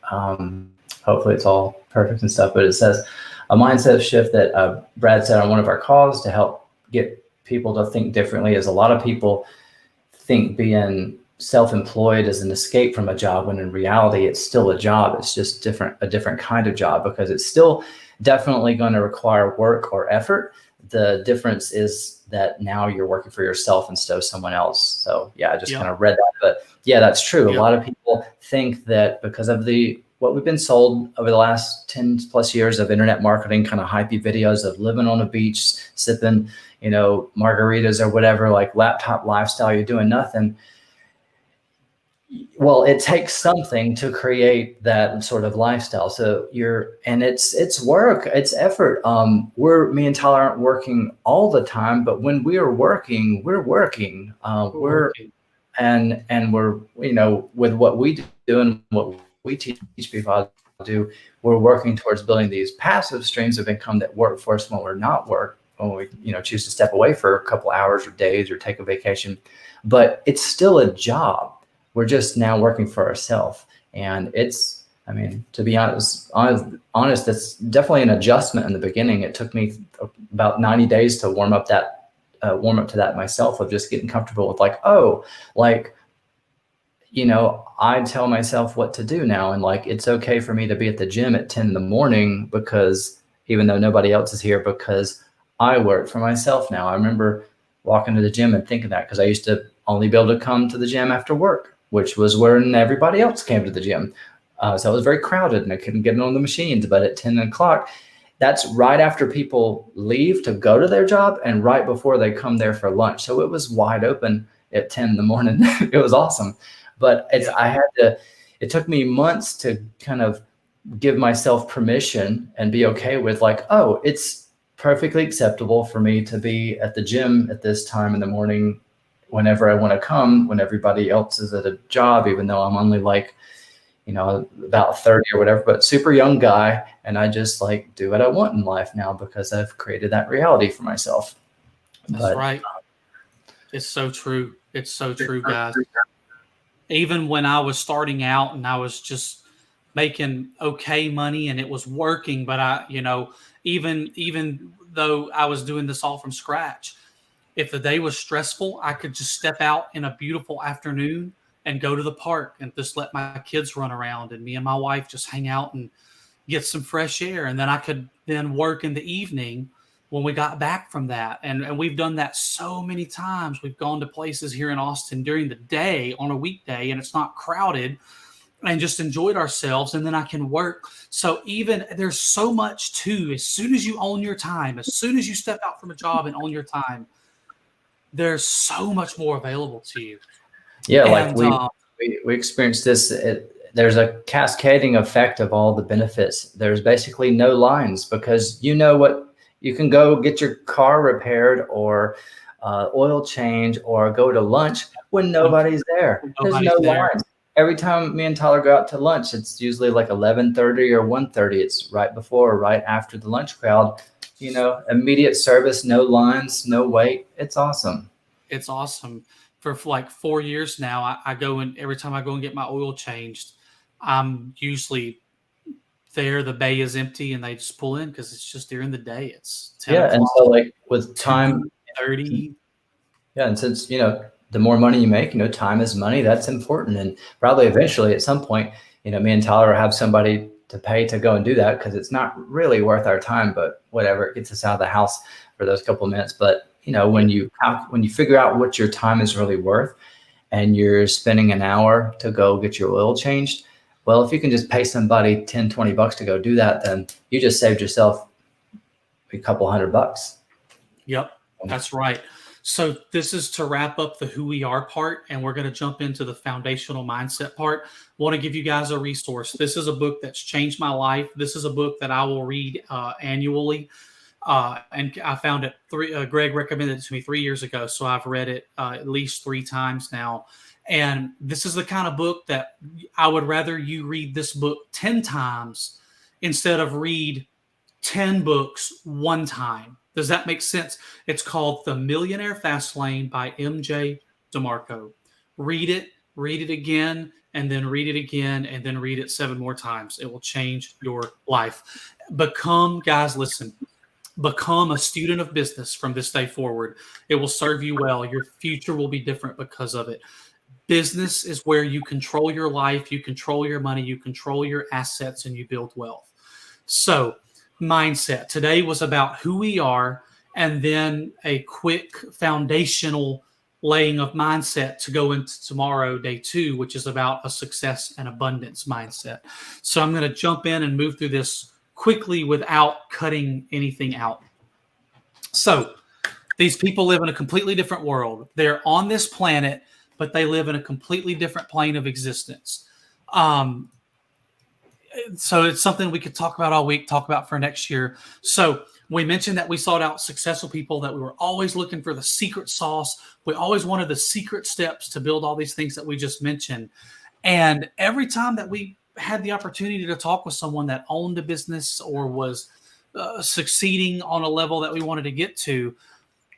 Speaker 2: hopefully it's all perfect and stuff. But it says a mindset shift that Brad said on one of our calls to help get people to think differently is a lot of people think being self-employed is an escape from a job, when in reality it's still a job. It's just a different kind of job, because it's still definitely going to require work or effort. The difference is that now you're working for yourself instead of someone else. So yeah, I just kind of read that, but yeah, that's true. A lot of people think that because of what we've been sold over the last 10 plus years of internet marketing, kind of hypey videos of living on a beach, sipping, margaritas or whatever, like laptop lifestyle, you're doing nothing. Well, it takes something to create that sort of lifestyle. So it's work, it's effort. Me and Tyler aren't working all the time, but when we are working, we're working.
Speaker 1: We're working.
Speaker 2: And we're, with what we do and what we teach people how to do, we're working towards building these passive streams of income that work for us when we, choose to step away for a couple hours or days or take a vacation. But it's still a job. We're just now working for ourselves. And to be honest, that's definitely an adjustment in the beginning. It took me about 90 days to warm up to that myself, of just getting comfortable with I tell myself what to do now. And it's okay for me to be at the gym at 10 in the morning, because even though nobody else is here, because I work for myself now. I remember walking to the gym and thinking that, because I used to only be able to come to the gym after work, which was when everybody else came to the gym. So it was very crowded and I couldn't get on the machines. But at 10 o'clock, that's right after people leave to go to their job and right before they come there for lunch. So it was wide open at 10 in the morning. It was awesome. But it took me months to kind of give myself permission and be okay with it's perfectly acceptable for me to be at the gym at this time in the morning whenever I want to come, when everybody else is at a job, even though I'm only about 30 or whatever, but super young guy. And I just do what I want in life now, because I've created that reality for myself.
Speaker 1: That's right. It's so true. It's so true, guys. Even when I was starting out and I was just making okay money and it was working, but even though I was doing this all from scratch, if the day was stressful, I could just step out in a beautiful afternoon and go to the park and just let my kids run around, and me and my wife just hang out and get some fresh air. And then I could then work in the evening when we got back from that. And we've done that so many times. We've gone to places here in Austin during the day on a weekday, and it's not crowded, and just enjoyed ourselves. And then I can work. So even there's so much too, as soon as you own your time, as soon as you step out from a job and own your time, there's so much more available to you.
Speaker 2: Yeah, we experienced this. There's a cascading effect of all the benefits. There's basically no lines, because what, you can go get your car repaired or oil change or go to lunch when nobody's there. There's no lines. Every time me and Tyler go out to lunch, it's usually 11:30 or 1:30. It's right before or right after the lunch crowd. Immediate service, no lines, no wait. It's awesome.
Speaker 1: It's awesome. For 4 years now, I go in every time I go and get my oil changed. I'm usually there. The bay is empty and they just pull in, because it's just during the day. It's 10 o'clock,
Speaker 2: and so with time
Speaker 1: 30.
Speaker 2: Yeah, and since the more money you make, time is money. That's important, and probably eventually at some point, me and Tyler have somebody to pay to go and do that, because it's not really worth our time. But whatever, it gets us out of the house for those couple of minutes. But when you figure out what your time is really worth, and you're spending an hour to go get your oil changed, well, if you can just pay somebody $10-20 to go do that, then you just saved yourself a couple $100.
Speaker 1: Yep, that's right. So this is to wrap up the who we are part, and we're going to jump into the foundational mindset part. I want to give you guys a resource. This is a book that's changed my life. This is a book that I will read annually. And I found it Greg recommended it to me 3 years ago. So I've read it at least 3 times now. And this is the kind of book that I would rather you read this book 10 times instead of read 10 books one time. Does that make sense? It's called The Millionaire Fastlane by M.J. DeMarco. Read it again, and then read it again, and then read it 7 more times. It will change your life. Guys, listen. Become a student of business from this day forward. It will serve you well. Your future will be different because of it. Business is where you control your life, you control your money, you control your assets, and you build wealth. So, mindset. Today was about who we are, and then a quick foundational laying of mindset to go into tomorrow, day 2, which is about a success and abundance mindset. So I'm going to jump in and move through this quickly without cutting anything out. So these people live in a completely different world. They're on this planet but they live in a completely different plane of existence. So it's something we could talk about all week, talk about for next year. So we mentioned that we sought out successful people, that we were always looking for the secret sauce. We always wanted the secret steps to build all these things that we just mentioned. And every time that we had the opportunity to talk with someone that owned a business or was succeeding on a level that we wanted to get to,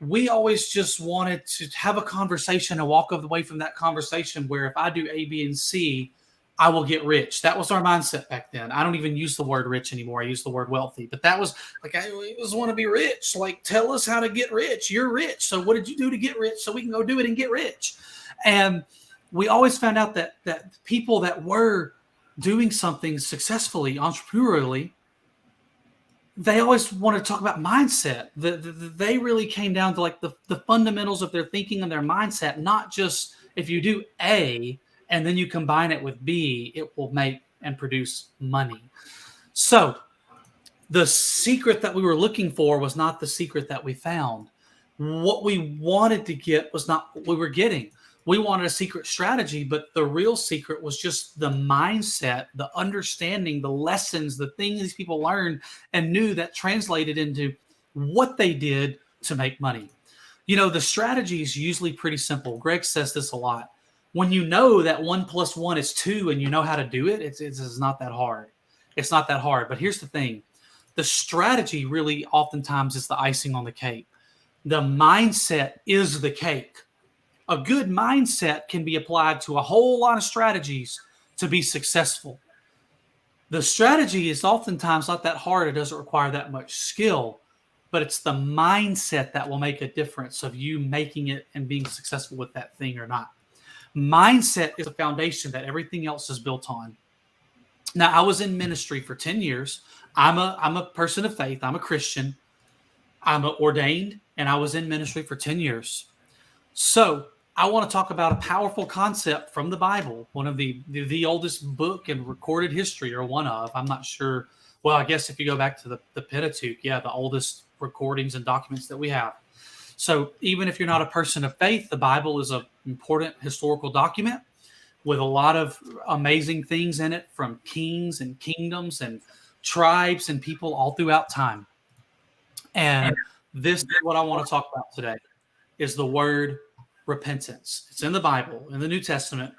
Speaker 1: we always just wanted to have a conversation and walk away from that conversation where if I do A, B, and C, I will get rich. That was our mindset back then. I don't even use the word rich anymore. I use the word wealthy. But that was like, I just want to be rich. Like, tell us how to get rich. You're rich. So what did you do to get rich so we can go do it and get rich? And we always found out that people that were doing something successfully, entrepreneurially, they always want to talk about mindset. They really came down to like the fundamentals of their thinking and their mindset, not just if you do A and then you combine it with B, it will make and produce money. So the secret that we were looking for was not the secret that we found. What we wanted to get was not what we were getting. We wanted a secret strategy, but the real secret was just the mindset, the understanding, the lessons, the things these people learned and knew that translated into what they did to make money. You know, the strategy is usually pretty simple. Greg says this a lot. When you know that 1 + 1 is 2 and you know how to do it, it's not that hard. It's not that hard. But here's the thing. The strategy really oftentimes is the icing on the cake. The mindset is the cake. A good mindset can be applied to a whole lot of strategies to be successful. The strategy is oftentimes not that hard. It doesn't require that much skill, but it's the mindset that will make a difference of you making it and being successful with that thing or not. Mindset is a foundation that everything else is built on. Now, I was in ministry for 10 years. I'm a person of faith. I'm a Christian. I'm ordained, and I was in ministry for 10 years. So I want to talk about a powerful concept from the Bible, one of the oldest book in recorded history, or one of, I'm not sure. Well, I guess if you go back to the Pentateuch, yeah, the oldest recordings and documents that we have. So even if you're not a person of faith, the Bible is an important historical document with a lot of amazing things in it, from kings and kingdoms and tribes and people all throughout time. And this is what I want to talk about today, is the word repentance. It's in the Bible. In the New Testament,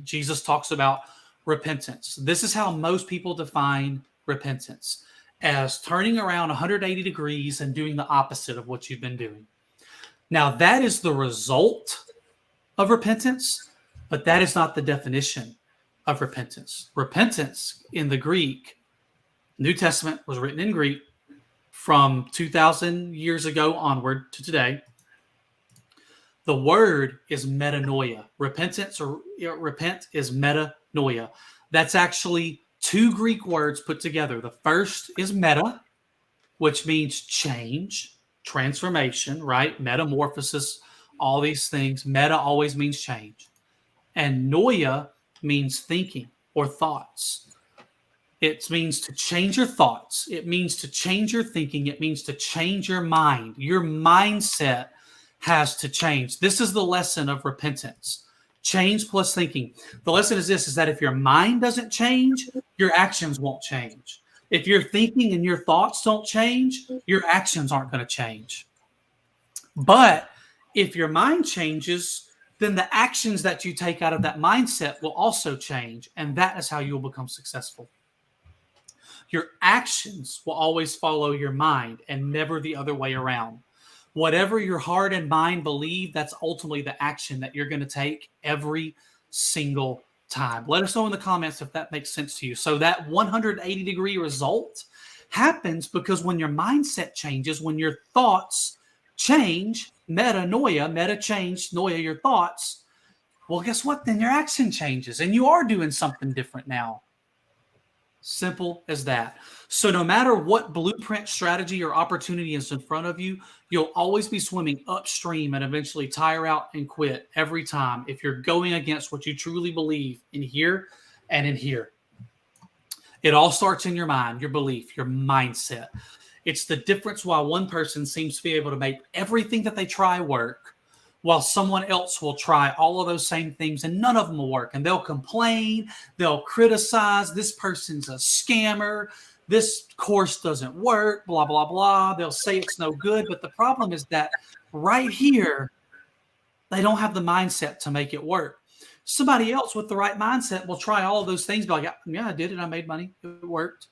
Speaker 1: Jesus talks about repentance. This is how most people define repentance, as turning around 180 degrees and doing the opposite of what you've been doing. Now, that is the result of repentance, but that is not the definition of repentance. Repentance in the Greek, New Testament was written in Greek from 2,000 years ago onward to today. The word is metanoia. Repentance or repent is metanoia. That's actually two Greek words put together. The first is meta, which means change, transformation, right? Metamorphosis, all these things. Meta always means change. And noia means thinking or thoughts. It means to change your thoughts. It means to change your thinking. It means to change your mind. Your mindset has to change. This is the lesson of repentance. Change plus thinking. The lesson is this, is that if your mind doesn't change, your actions won't change. If your thinking and your thoughts don't change, your actions aren't going to change. But if your mind changes, then the actions that you take out of that mindset will also change. And that is how you will become successful. Your actions will always follow your mind and never the other way around. Whatever your heart and mind believe, that's ultimately the action that you're going to take every single time. Let us know in the comments if that makes sense to you. So that 180-degree result happens because when your mindset changes, when your thoughts change, metanoia, meta change, noia, your thoughts, well, guess what? Then your action changes and you are doing something different now. Simple as that. So no matter what blueprint, strategy, or opportunity is in front of you, you'll always be swimming upstream and eventually tire out and quit every time if you're going against what you truly believe in here and in here. It all starts in your mind, your belief, your mindset. It's the difference why one person seems to be able to make everything that they try work, while someone else will try all of those same things and none of them will work. And they'll complain, they'll criticize, this person's a scammer, this course doesn't work, blah, blah, blah. They'll say it's no good. But the problem is that right here, they don't have the mindset to make it work. Somebody else with the right mindset will try all of those things, be like, yeah, I did it. I made money. It worked.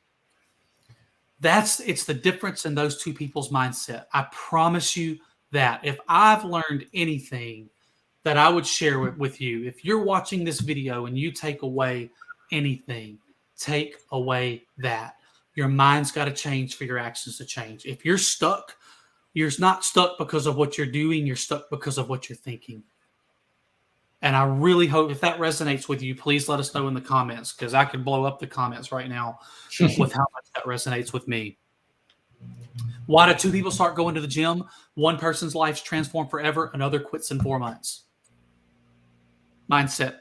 Speaker 1: It's the difference in those two people's mindset. I promise you that. If I've learned anything that I would share with you, if you're watching this video and you take away anything, take away that. Your mind's got to change for your actions to change. If you're stuck, you're not stuck because of what you're doing. You're stuck because of what you're thinking. And I really hope if that resonates with you, please let us know in the comments, because I could blow up the comments right now with how much that resonates with me. Why do two people start going to the gym? One person's life's transformed forever. Another quits in 4 months. Mindset.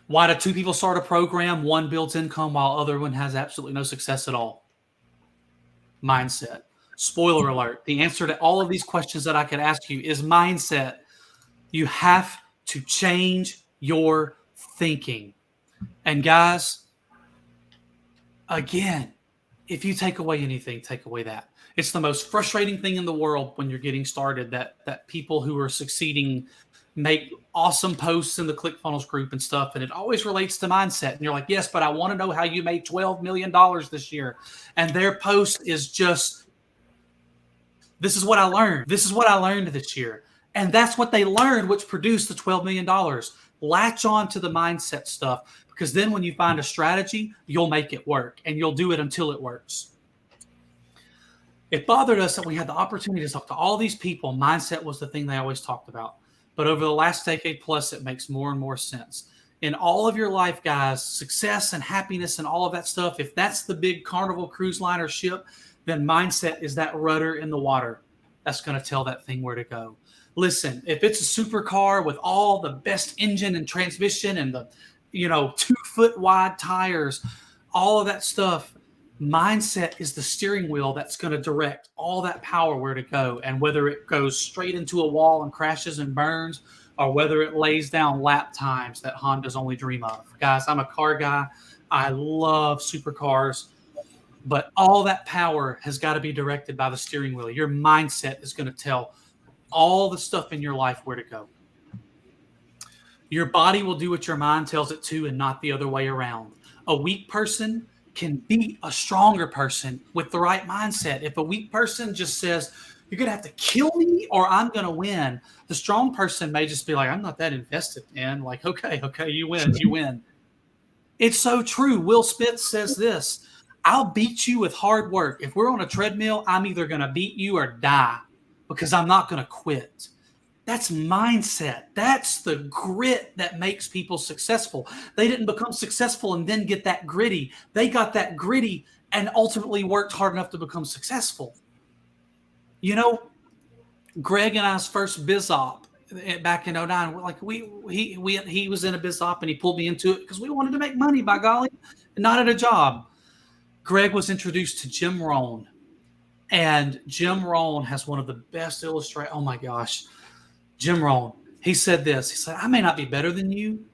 Speaker 1: Why do two people start a program? One builds income while other one has absolutely no success at all. Mindset. Spoiler alert. The answer to all of these questions that I could ask you is mindset. You have to change your thinking. And guys, again, if you take away anything, take away that. It's the most frustrating thing in the world when you're getting started that people who are succeeding make awesome posts in the ClickFunnels group and stuff, and it always relates to mindset. And you're like, yes, but I want to know how you made $12 million this year. And their post is just, this is what I learned. This is what I learned this year. And that's what they learned, which produced the $12 million. Latch on to the mindset stuff, because then when you find a strategy, you'll make it work, and you'll do it until it works. It bothered us that we had the opportunity to talk to all these people. Mindset was the thing they always talked about. But over the last decade plus, it makes more and more sense. In all of your life, guys, success and happiness and all of that stuff, if that's the big Carnival cruise liner ship, then mindset is that rudder in the water that's going to tell that thing where to go. Listen, if it's a supercar with all the best engine and transmission and the 2-foot wide tires, all of that stuff, mindset is the steering wheel that's going to direct all that power where to go. And whether it goes straight into a wall and crashes and burns, or whether it lays down lap times that Hondas only dream of. Guys, I'm a car guy. I love supercars. But all that power has got to be directed by the steering wheel. Your mindset is going to tell all the stuff in your life where to go. Your body will do what your mind tells it to, and not the other way around. A weak person can beat a stronger person with the right mindset. If a weak person just says, you're going to have to kill me or I'm going to win, the strong person may just be like, I'm not that invested, man. Like, okay, you win, you win. It's so true. Will Smith says this, I'll beat you with hard work. If we're on a treadmill, I'm either going to beat you or die, because I'm not going to quit. That's mindset. That's the grit that makes people successful. They didn't become successful and then get that gritty. They got that gritty and ultimately worked hard enough to become successful. Greg and I's first biz op back in 09, like he was in a biz op and he pulled me into it because we wanted to make money, by golly, and not at a job. Greg was introduced to Jim Rohn, and Jim Rohn has one of the best illustrators. Oh my gosh. Jim Rohn, he said this. He said, I may not be better than you,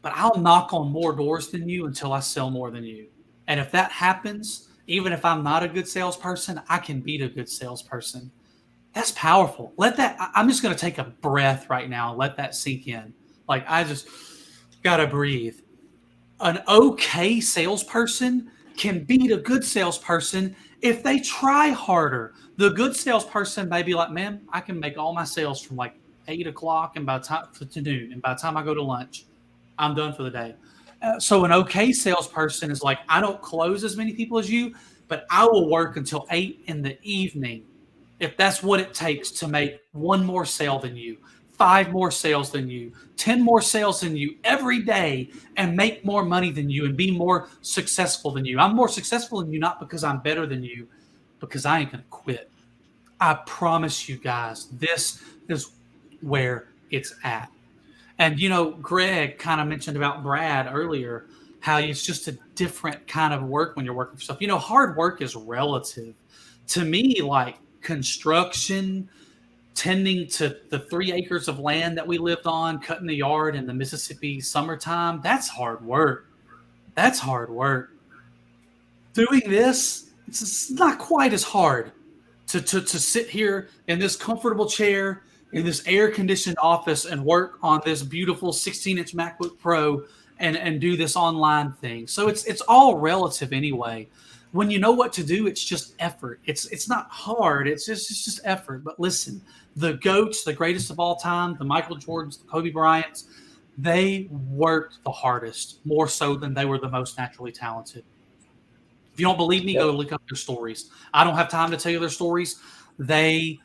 Speaker 1: but I'll knock on more doors than you until I sell more than you. And if that happens, even if I'm not a good salesperson, I can beat a good salesperson. That's powerful. I'm just going to take a breath right now and let that sink in. Like, I just got to breathe. An okay salesperson can beat a good salesperson if they try harder. The good salesperson may be like, man, I can make all my sales from like 8 o'clock and by the time to noon, and by the time I go to lunch, I'm done for the day. So an okay salesperson is like, I don't close as many people as you, but I will work until 8 in the evening if that's what it takes to make 1 more sale than you, 5 more sales than you, 10 more sales than you every day, and make more money than you and be more successful than you. I'm more successful than you, not because I'm better than you, because I ain't going to quit. I promise you guys, this is where it's at. And, Greg kind of mentioned about Brad earlier, how it's just a different kind of work when you're working for stuff. Hard work is relative. To me, like construction, tending to the 3 acres of land that we lived on, cutting the yard in the Mississippi summertime. That's hard work. That's hard work. Doing this, it's not quite as hard to sit here in this comfortable chair in this air-conditioned office and work on this beautiful 16-inch MacBook Pro and do this online thing. So it's all relative anyway. When you know what to do, it's just effort. It's not hard. It's just effort. But listen, the GOATs, the greatest of all time, the Michael Jordans, the Kobe Bryants, they worked the hardest, more so than they were the most naturally talented. If you don't believe me, go look up their stories. I don't have time to tell you their stories. They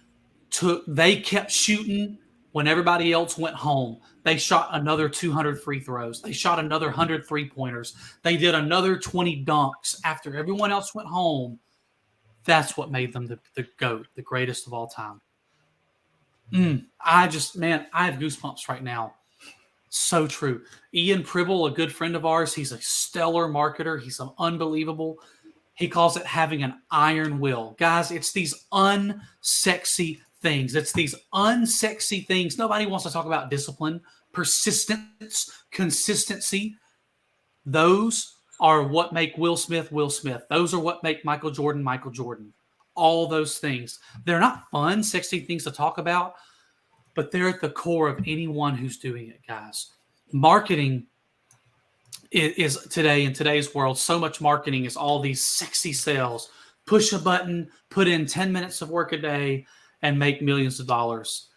Speaker 1: kept shooting when everybody else went home. They shot another 200 free throws. They shot another 100 3-pointers. They did another 20 dunks after everyone else went home. That's what made them the GOAT, the greatest of all time. I have goosebumps right now. So true. Ian Pribble, a good friend of ours, he's a stellar marketer. He's unbelievable. He calls it having an iron will. Guys, it's these unsexy things. It's these unsexy things. Nobody wants to talk about discipline, persistence, consistency. Those are what make Will Smith, Will Smith. Those are what make Michael Jordan, Michael Jordan. All those things. They're not fun, sexy things to talk about, but they're at the core of anyone who's doing it, guys. Marketing is today, in today's world, so much marketing is all these sexy sales. Push a button, put in 10 minutes of work a day, and make millions of dollars.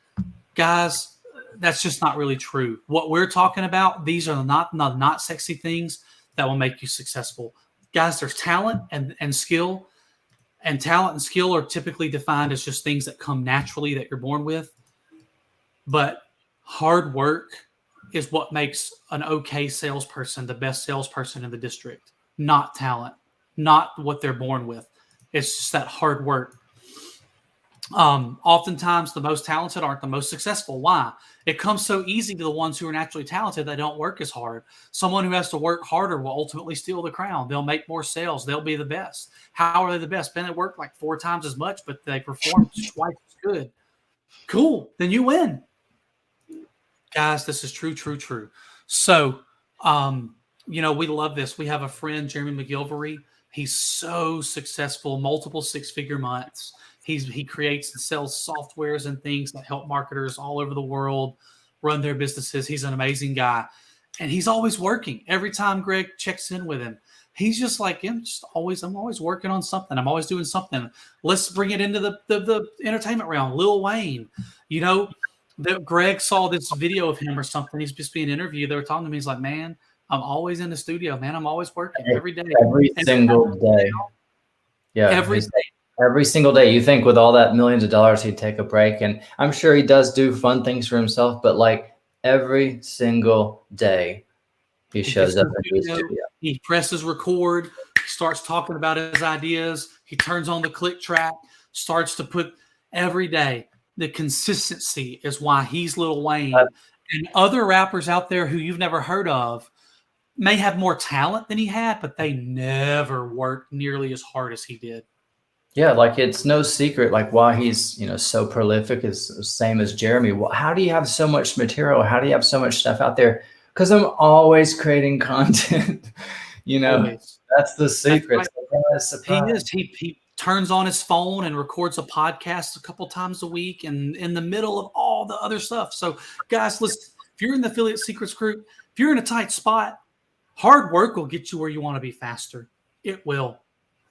Speaker 1: Guys, that's just not really true. What we're talking about, these are not sexy things that will make you successful. Guys, there's talent and skill. And talent and skill are typically defined as just things that come naturally that you're born with. But hard work is what makes an okay salesperson the best salesperson in the district, not talent, not what they're born with. It's just that hard work. Oftentimes, the most talented aren't the most successful. Why? It comes so easy to the ones who are naturally talented, they don't work as hard. Someone who has to work harder will ultimately steal the crown. They'll make more sales. They'll be the best. How are they the best? Ben, they work like 4 times as much, but they perform twice as good. Cool. Then you win. Guys, this is true. So, we love this. We have a friend, Jeremy McGilvery. He's so successful, multiple 6-figure months. He creates and sells softwares and things that help marketers all over the world run their businesses. He's an amazing guy. And he's always working. Every time Greg checks in with him, he's just like, I'm always working on something. I'm always doing something. Let's bring it into the entertainment realm. Lil Wayne, that Greg saw this video of him or something. He's just being interviewed. They were talking to me. He's like, man, I'm always in the studio, man. I'm always working every day.
Speaker 2: Every single day. Yeah. Every single day. You think with all that millions of dollars, he'd take a break. And I'm sure he does do fun things for himself, but like every single day he shows up in his studio.
Speaker 1: He presses record, starts talking about his ideas. He turns on the click track, starts to put every day. The consistency is why he's Lil Wayne. And other rappers out there who you've never heard of may have more talent than he had, but they never worked nearly as hard as he did.
Speaker 2: Yeah, like it's no secret, like why he's so prolific is the same as Jeremy. Well, how do you have so much material? How do you have so much stuff out there? Because I'm always creating content.
Speaker 1: Always.
Speaker 2: That's the secret.
Speaker 1: Right. He turns on his phone and records a podcast a couple times a week and in the middle of all the other stuff. So guys, listen, if you're in the Affiliate Secrets group, if you're in a tight spot, hard work will get you where you want to be faster. It will.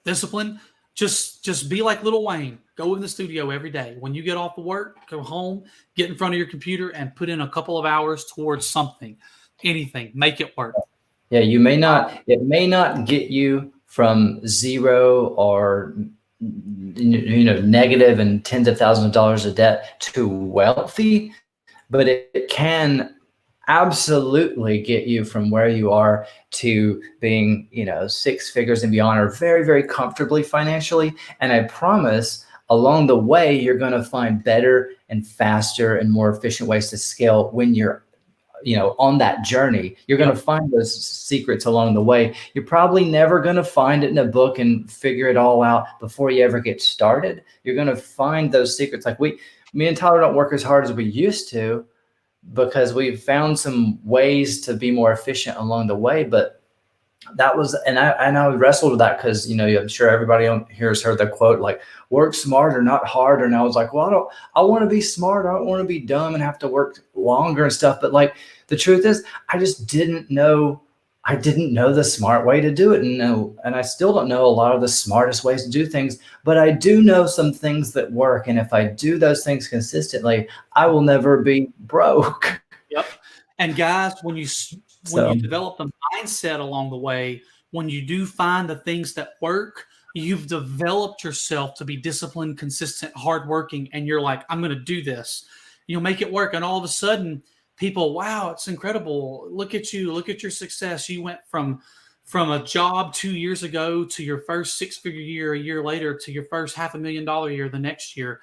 Speaker 1: Discipline, just be like Lil Wayne. Go in the studio every day. When you get off of work, go home, get in front of your computer and put in a couple of hours towards something, anything, make it work.
Speaker 2: Yeah, it may not get you from zero or negative and tens of thousands of dollars of debt to wealthy, but it can absolutely get you from where you are to being 6 figures and beyond, or very, very comfortably financially. And I promise along the way you're going to find better and faster and more efficient ways to scale when you're on that journey. You're going to find those secrets along the way. You're probably never going to find it in a book and figure it all out before you ever get started. You're going to find those secrets. Like me and Tyler don't work as hard as we used to because we've found some ways to be more efficient along the way. But that was, and I wrestled with that because, you know, I'm sure everybody on here has heard the quote, like, work smarter, not harder. And I was like, well, I want to be smart. I don't want to be dumb and have to work longer and stuff. But like, the truth is, I just didn't know. I didn't know the smart way to do it. And I still don't know a lot of the smartest ways to do things, but I do know some things that work. And if I do those things consistently, I will never be broke.
Speaker 1: Yep. And guys, when you
Speaker 2: So,
Speaker 1: develop the mindset along the way, when you do find the things that work, you've developed yourself to be disciplined, consistent, hardworking, and you're like, I'm going to do this. You'll make it work. And all of a sudden, people, wow, it's incredible. Look at you. Look at your success. You went from a job 2 years ago to your first six-figure year a year later to your first $500,000 year the next year.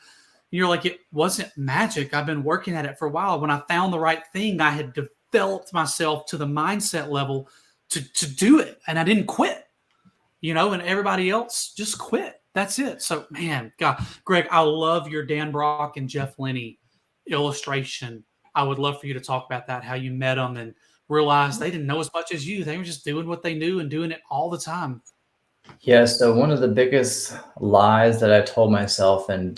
Speaker 1: And you're like, it wasn't magic. I've been working at it for a while. When I found the right thing, I had developed myself to the mindset level to do it. And I didn't quit, you know, and everybody else just quit. That's it. So, man, God, Greg, I love your Dan Brock and Jeff Lenny illustration. I would love for you to talk about that, how you met them and realized they didn't know as much as you. They were just doing what they knew and doing it all the time.
Speaker 2: yeah. So one of the biggest lies that I told myself and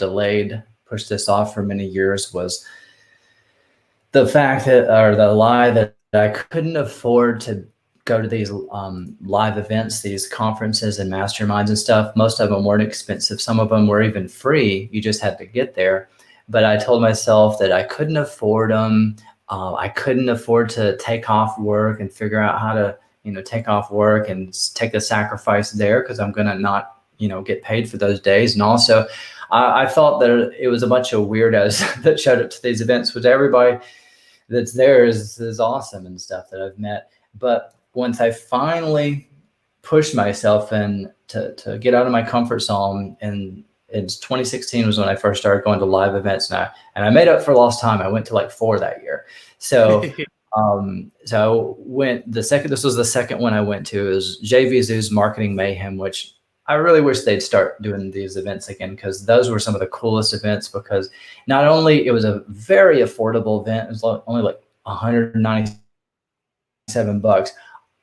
Speaker 2: pushed this off for many years was the fact that, or the lie that I couldn't afford to go to these live events, these conferences and masterminds and stuff. Most of them weren't expensive. Some of them were even free. You just had to get there. But I told myself that I couldn't afford them. I couldn't afford to take off work and figure out how to, you know, take off work and take the sacrifice there because I'm going to not, you know, get paid for those days. And also, I thought that it was a bunch of weirdos that showed up to these events, which everybody that's there is awesome and stuff that I've met. But once I finally pushed myself in to get out of my comfort zone, and it's 2016 was when I first started going to live events, and I made up for lost time. I went to like 4 that year. So so this was the second one I went to, is JV Zoo's Marketing Mayhem, which I really wish they'd start doing these events again, because those were some of the coolest events, because not only it was a very affordable event, it was only like $197.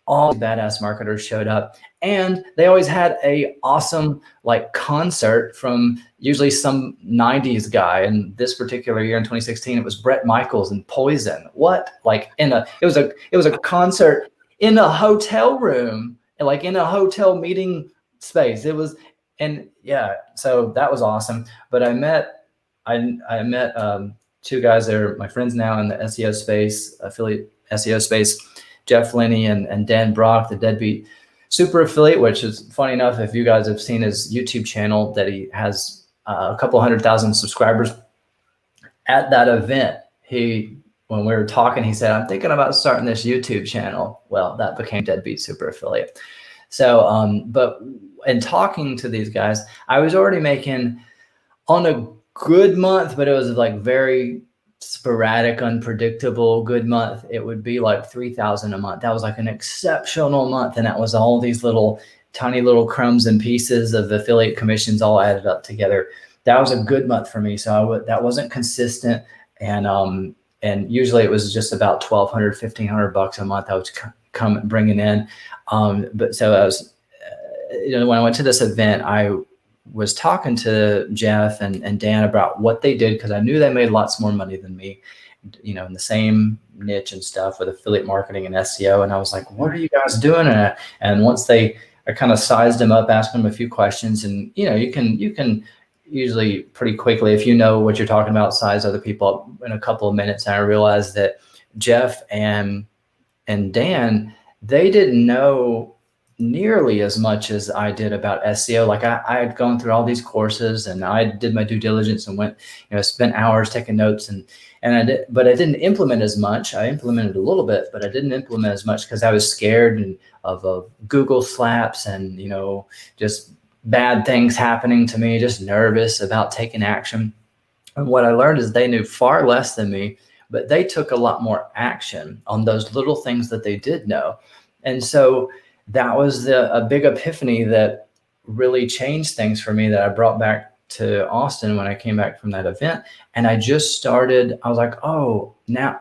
Speaker 2: All badass marketers showed up, and they always had a awesome like concert from usually some 90s guy. And this particular year in 2016, it was Bret Michaels and Poison. What? Like it was a concert in a hotel room, like in a hotel meeting space. It was, and yeah, so that was awesome. But I met 2 guys that are my friends now in the SEO space, affiliate SEO space, Jeff Lenny and Dan Brock, the Deadbeat Super Affiliate, which is funny enough, if you guys have seen his YouTube channel, that he has a couple 100,000 subscribers. At that event, when we were talking, he said, I'm thinking about starting this YouTube channel. Well, that became Deadbeat Super Affiliate. So, but in talking to these guys, I was already making, on a good month, but it was like very sporadic, unpredictable good month, it would be like $3,000 a month. That was like an exceptional month, and that was all these tiny little crumbs and pieces of affiliate commissions all added up together. That was a good month for me. So that wasn't consistent, and usually it was just about $1,200, $1,500 a month I was bringing in. But so I was, when I went to this event, I was talking to Jeff and Dan about what they did, because I knew they made lots more money than me, in the same niche and stuff with affiliate marketing and SEO. And I was like, what are you guys doing? And once I kind of sized them up, asked them a few questions, and you can usually pretty quickly, if you know what you're talking about, size other people up in a couple of minutes. And I realized that Jeff and Dan, they didn't know nearly as much as I did about SEO. Like I had gone through all these courses, and I did my due diligence and went, spent hours taking notes, but I didn't implement as much. I implemented a little bit, but I didn't implement as much because I was scared of Google slaps and, just bad things happening to me, just nervous about taking action. And what I learned is they knew far less than me, but they took a lot more action on those little things that they did know. And so that was a big epiphany that really changed things for me, that I brought back to Austin when I came back from that event, and I was like, oh, now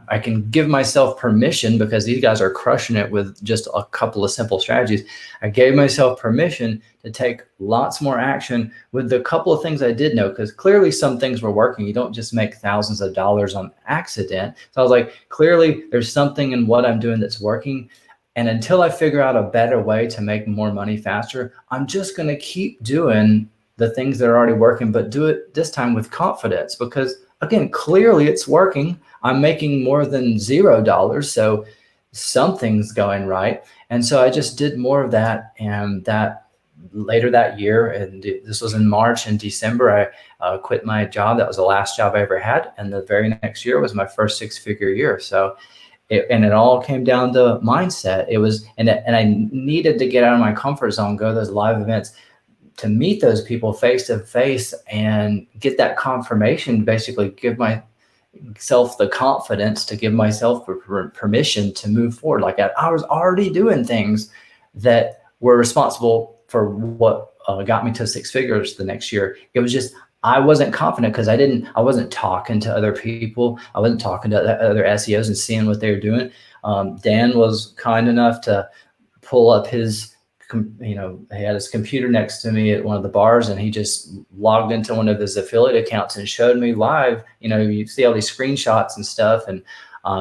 Speaker 2: I can give myself permission, because these guys are crushing it with just a couple of simple strategies. I gave myself permission to take lots more action with the couple of things I did know, because clearly some things were working. You don't just make thousands of dollars on accident. So I was like, clearly there's something in what I'm doing that's working. And until I figure out a better way to make more money faster, I'm just going to keep doing the things that are already working, but do it this time with confidence, because again, clearly it's working. I'm making more than $0. So something's going right. And so I just did more of that. And that later that year, and this was in March and December, I quit my job. That was the last job I ever had. And the very next year was my first 6-figure year. So it all came down to mindset. It was, and I needed to get out of my comfort zone, go to those live events, to meet those people face to face and get that confirmation, basically give myself the confidence to give myself permission to move forward. Like I was already doing things that were responsible for what got me to 6 figures the next year. It was just, I wasn't confident because I wasn't talking to other people. I wasn't talking to other SEOs and seeing what they were doing. Dan was kind enough to pull up his, he had his computer next to me at one of the bars, and he just logged into one of his affiliate accounts and showed me live. You see all these screenshots and stuff, and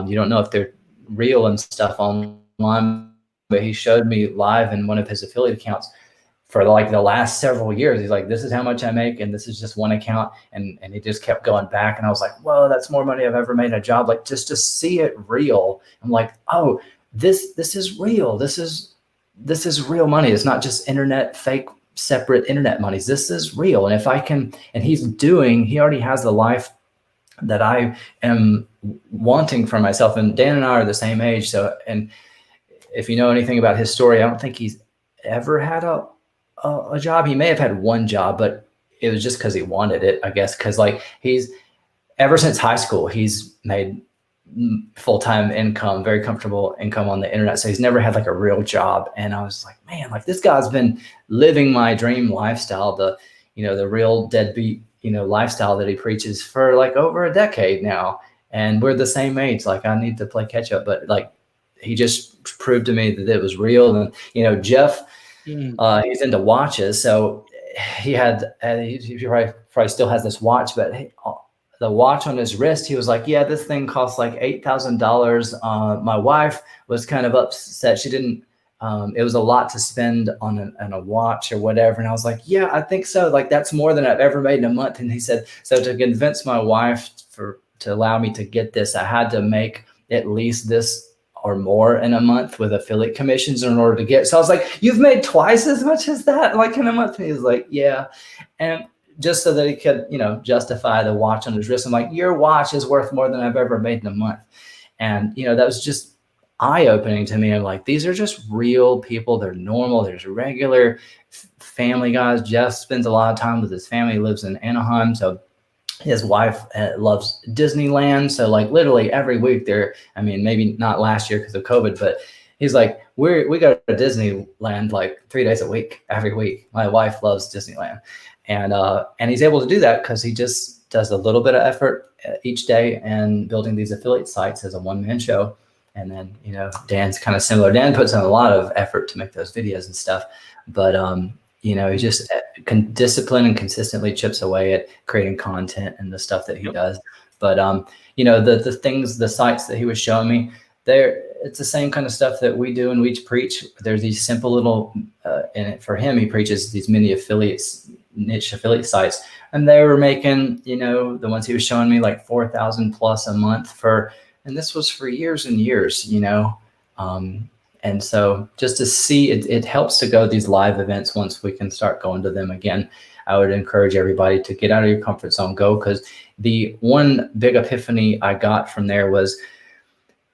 Speaker 2: you don't know if they're real and stuff online, but he showed me live in one of his affiliate accounts for like the last several years. He's like, this is how much I make, and this is just one account. And he just kept going back. And I was like, whoa, that's more money I've ever made in a job. Like, just to see it real. I'm like, oh, this is real. This is real money. It's not just internet, fake, separate internet monies. This is real. And if I can, and he already has the life that I am wanting for myself. And Dan and I are the same age. So, and if you know anything about his story, I don't think he's ever had a job. He may have had one job, but it was just because he wanted it, I guess. Because like ever since high school, he's made full-time income, very comfortable income on the internet. So he's never had like a real job. And I was like, man, like this guy's been living my dream lifestyle, the real deadbeat, lifestyle that he preaches for like over a decade now. And we're the same age. Like I need to play catch up, but like he just proved to me that it was real. And, Jeff, he's into watches. So he probably still has this watch, but the watch on his wrist, he was like, yeah, this thing costs like $8,000. My wife was kind of upset. She didn't, it was a lot to spend on a watch or whatever. And I was like, yeah, I think so. Like that's more than I've ever made in a month. And he said, so to convince my wife to allow me to get this, I had to make at least this or more in a month with affiliate commissions in order to get. So I was like, you've made twice as much as that, like in a month? And he was like, yeah. And just so that he could, justify the watch on his wrist. I'm like, your watch is worth more than I've ever made in a month. And, that was just eye-opening to me. I'm like, these are just real people. They're normal. There's regular family guys. Jeff spends a lot of time with his family. He lives in Anaheim. So his wife loves Disneyland. So like literally every week maybe not last year because of COVID, but he's like, we go to Disneyland like 3 days a week, every week. My wife loves Disneyland. And he's able to do that because he just does a little bit of effort each day and building these affiliate sites as a one-man show. And then, Dan's kind of similar. Dan puts in a lot of effort to make those videos and stuff, but he just discipline and consistently chips away at creating content and the stuff that he does. But the things, the sites that he was showing me, it's the same kind of stuff that we do and we preach. There's these simple little, and for him, he preaches these mini niche affiliate sites, and they were making, the ones he was showing me like 4,000 plus a month and this was for years and years, and so just to see it helps to go to these live events once we can start going to them again. I would encourage everybody to get out of your comfort zone, go, because the one big epiphany I got from there was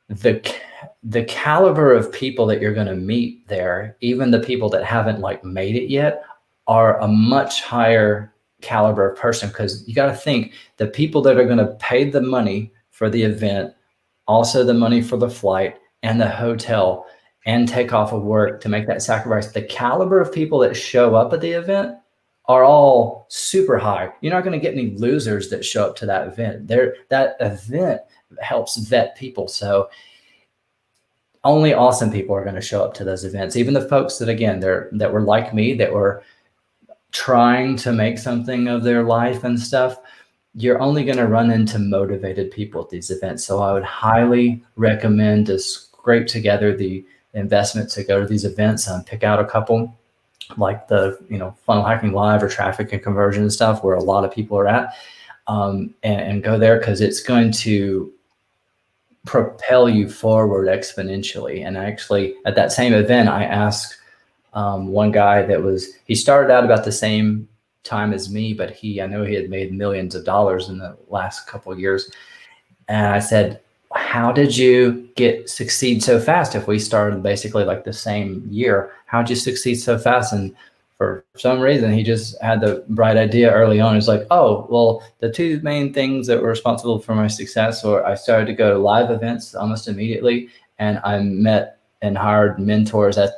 Speaker 2: the caliber of people that you're going to meet there, even the people that haven't like made it yet, are a much higher caliber of person. Because you got to think the people that are going to pay the money for the event, also the money for the flight and the hotel and take off of work to make that sacrifice, the caliber of people that show up at the event are all super high. You're not going to get any losers that show up to that event. That event helps vet people. So only awesome people are going to show up to those events. Even the folks that, again, that were like me, that were trying to make something of their life and stuff, you're only going to run into motivated people at these events. So I would highly recommend to scrape together the investment to go to these events and pick out a couple, like the Funnel Hacking Live or Traffic and Conversion and stuff, where a lot of people are at, and go there, because it's going to propel you forward exponentially. And actually, at that same event, I asked one guy he started out about the same time as me, but I know he had made millions of dollars in the last couple of years. And I said, how did you succeed so fast? If we started basically like the same year, how'd you succeed so fast? And for some reason, he just had the bright idea early on. He's like, oh, well, the two main things that were responsible for my success were I started to go to live events almost immediately, and I met and hired mentors that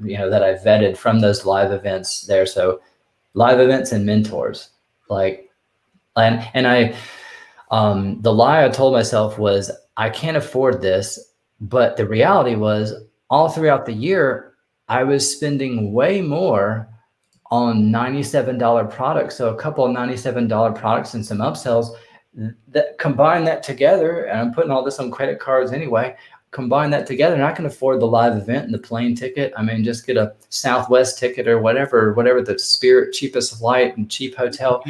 Speaker 2: I vetted from those live events there. So live events and mentors, and I, the lie I told myself was, I can't afford this. But the reality was, all throughout the year, I was spending way more on $97 products. So a couple of $97 products and some upsells, that combine that together, and I'm putting all this on credit cards anyway, combine that together, and I can afford the live event and the plane ticket. I mean, just get a Southwest ticket or whatever the Spirit cheapest flight and cheap hotel.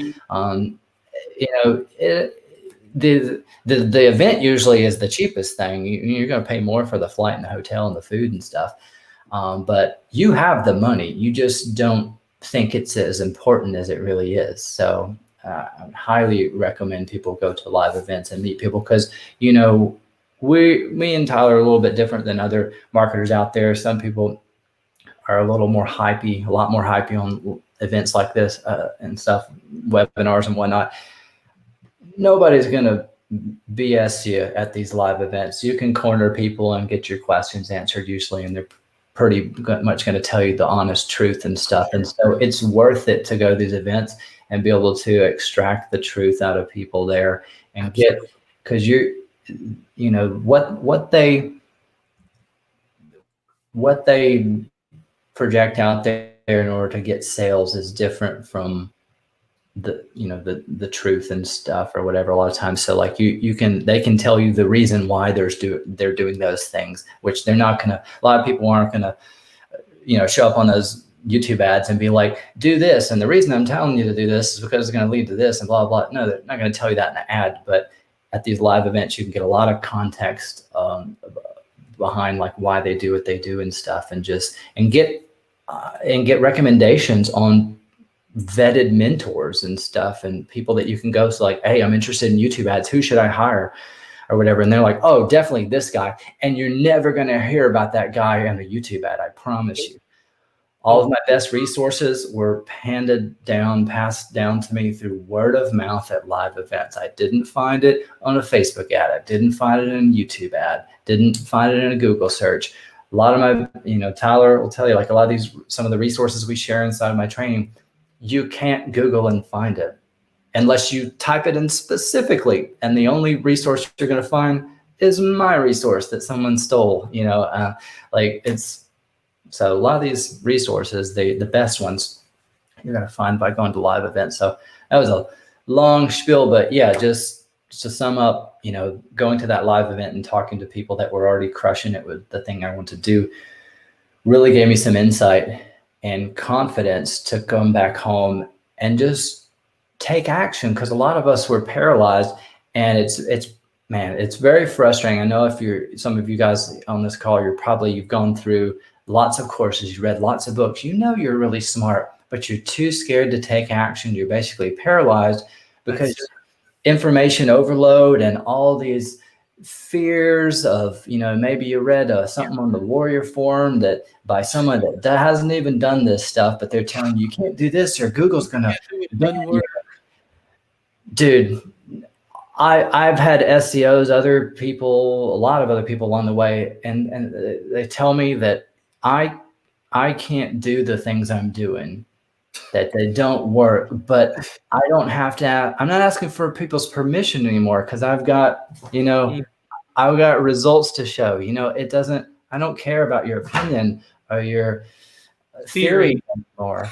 Speaker 2: The event usually is the cheapest thing. You're going to pay more for the flight and the hotel and the food and stuff. But you have the money. You just don't think it's as important as it really is. So I highly recommend people go to live events and meet people, because, me and Tyler are a little bit different than other marketers out there. Some people are a lot more hypey on events like this and stuff, webinars and whatnot. Nobody's going to BS you at these live events. You can corner people and get your questions answered usually, and they're pretty much going to tell you the honest truth and stuff. And so it's worth it to go to these events and be able to extract the truth out of people there and because what they project out there in order to get sales is different from the truth and stuff or whatever a lot of times. So like they can tell you the reason why they're doing those things, which they're not gonna, a lot of people aren't gonna show up on those YouTube ads and be like, do this, and the reason I'm telling you to do this is because it's going to lead to this and blah blah. No, they're not going to tell you that in the ad. But at these live events, you can get a lot of context behind like why they do what they do and stuff, and get recommendations on vetted mentors and stuff, and people that you can go. So like, hey, I'm interested in YouTube ads. Who should I hire? Or whatever. And they're like, oh, definitely this guy. And you're never going to hear about that guy on a YouTube ad. I promise you. All of my best resources were passed down to me through word of mouth at live events. I didn't find it on a Facebook ad. I didn't find it in a YouTube ad. Didn't find it in a Google search. A lot of my, Tyler will tell you, like a lot of some of the resources we share inside of my training, you can't Google and find it unless you type it in specifically. And the only resource you're going to find is my resource that someone stole, so a lot of these resources, the best ones, you're going to find by going to live events. So that was a long spiel, but yeah, just to sum up, going to that live event and talking to people that were already crushing it with the thing I want to do really gave me some insight and confidence to come back home and just take action. Because a lot of us were paralyzed, and it's very frustrating. I know some of you guys on this call, you've gone through lots of courses, you read lots of books, you're really smart, but you're too scared to take action. You're basically paralyzed because information overload and all these fears of, maybe you read something on the Warrior Forum that by someone that hasn't even done this stuff, but they're telling you can't do this or Google's gonna ban you. Dude, I've had SEOs, other people, a lot of other people along the way, and they tell me that I can't do the things I'm doing that they don't work, but I don't have to, I'm not asking for people's permission anymore because I've got, I've got results to show, it doesn't, I don't care about your opinion or your theory anymore.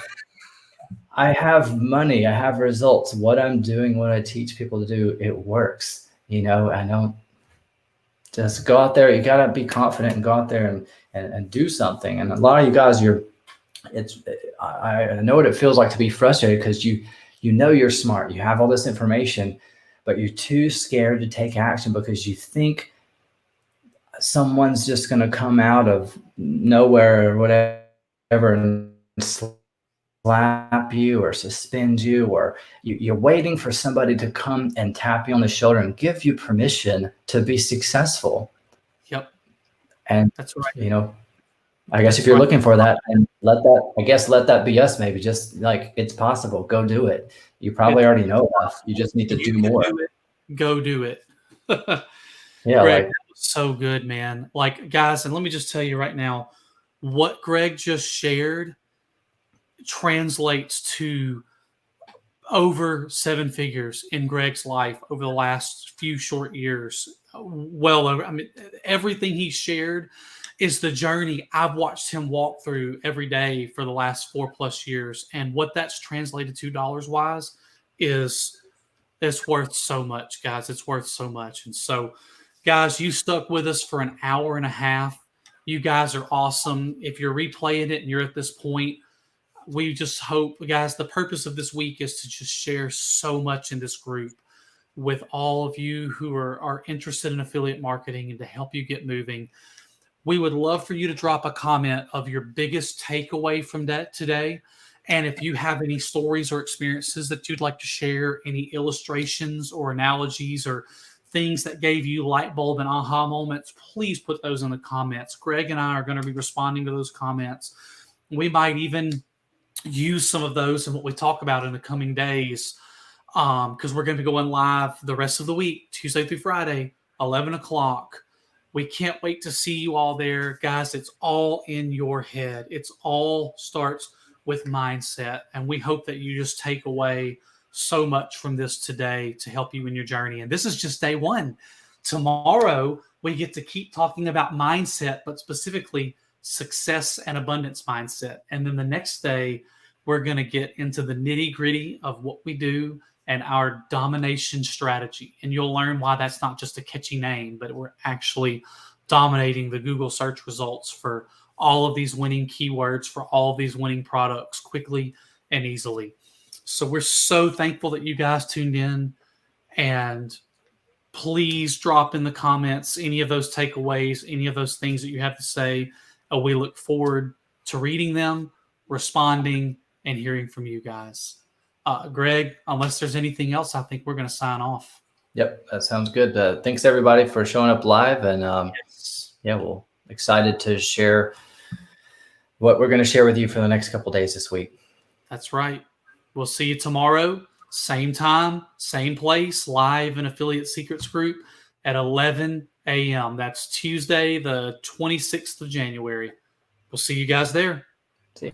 Speaker 2: I have money, I have results. What I'm doing, what I teach people to do, it works. I don't just go out there. You got to be confident and go out there and do something. And a lot of you guys, I know what it feels like to be frustrated because you know you're smart. You have all this information, but you're too scared to take action because you think someone's just going to come out of nowhere or whatever and slap you or suspend you, or you're waiting for somebody to come and tap you on the shoulder and give you permission to be successful.
Speaker 1: Yep.
Speaker 2: And
Speaker 1: that's right.
Speaker 2: I guess if you're looking for that, and let that be us, maybe just like, it's possible, go do it. You probably already know enough. You just need to do more.
Speaker 1: Go do it.
Speaker 2: Yeah.
Speaker 1: Greg, that was so good, man. Like, guys, and let me just tell you right now, what Greg just shared translates to over 7 figures in Greg's life over the last few short years. Well over, everything he shared is the journey I've watched him walk through every day for the last 4+ years. And what that's translated to dollars wise it's worth so much, guys. It's worth so much. And so, guys, you stuck with us for an hour and a half. You guys are awesome. If you're replaying it and you're at this point, we just hope, guys, the purpose of this week is to just share so much in this group with all of you who are interested in affiliate marketing and to help you get moving. We would love for you to drop a comment of your biggest takeaway from that today. And if you have any stories or experiences that you'd like to share, any illustrations or analogies or things that gave you light bulb and aha moments, please put those in the comments. Greg and I are going to be responding to those comments. We might even use some of those in what we talk about in the coming days, because we're going to be going live the rest of the week, Tuesday through Friday, 11 o'clock. We can't wait to see you all there. Guys, it's all in your head. It's all starts with mindset. And we hope that you just take away so much from this today to help you in your journey. And this is just day one. Tomorrow, we get to keep talking about mindset, but specifically success and abundance mindset. And then the next day, we're going to get into the nitty gritty of what we do and our domination strategy. And you'll learn why that's not just a catchy name, but we're actually dominating the Google search results for all of these winning keywords, for all of these winning products quickly and easily. So we're so thankful that you guys tuned in, and please drop in the comments any of those takeaways, any of those things that you have to say. We look forward to reading them, responding, and hearing from you guys. Greg, unless there's anything else, I think we're going to sign off.
Speaker 2: Yep, that sounds good. Thanks everybody for showing up live, and we're excited to share what we're going to share with you for the next couple of days this week.
Speaker 1: That's right. We'll see you tomorrow, same time, same place, live in Affiliate Secrets Group at 11 a.m. That's Tuesday, the 26th of January. We'll see you guys there.
Speaker 2: See you.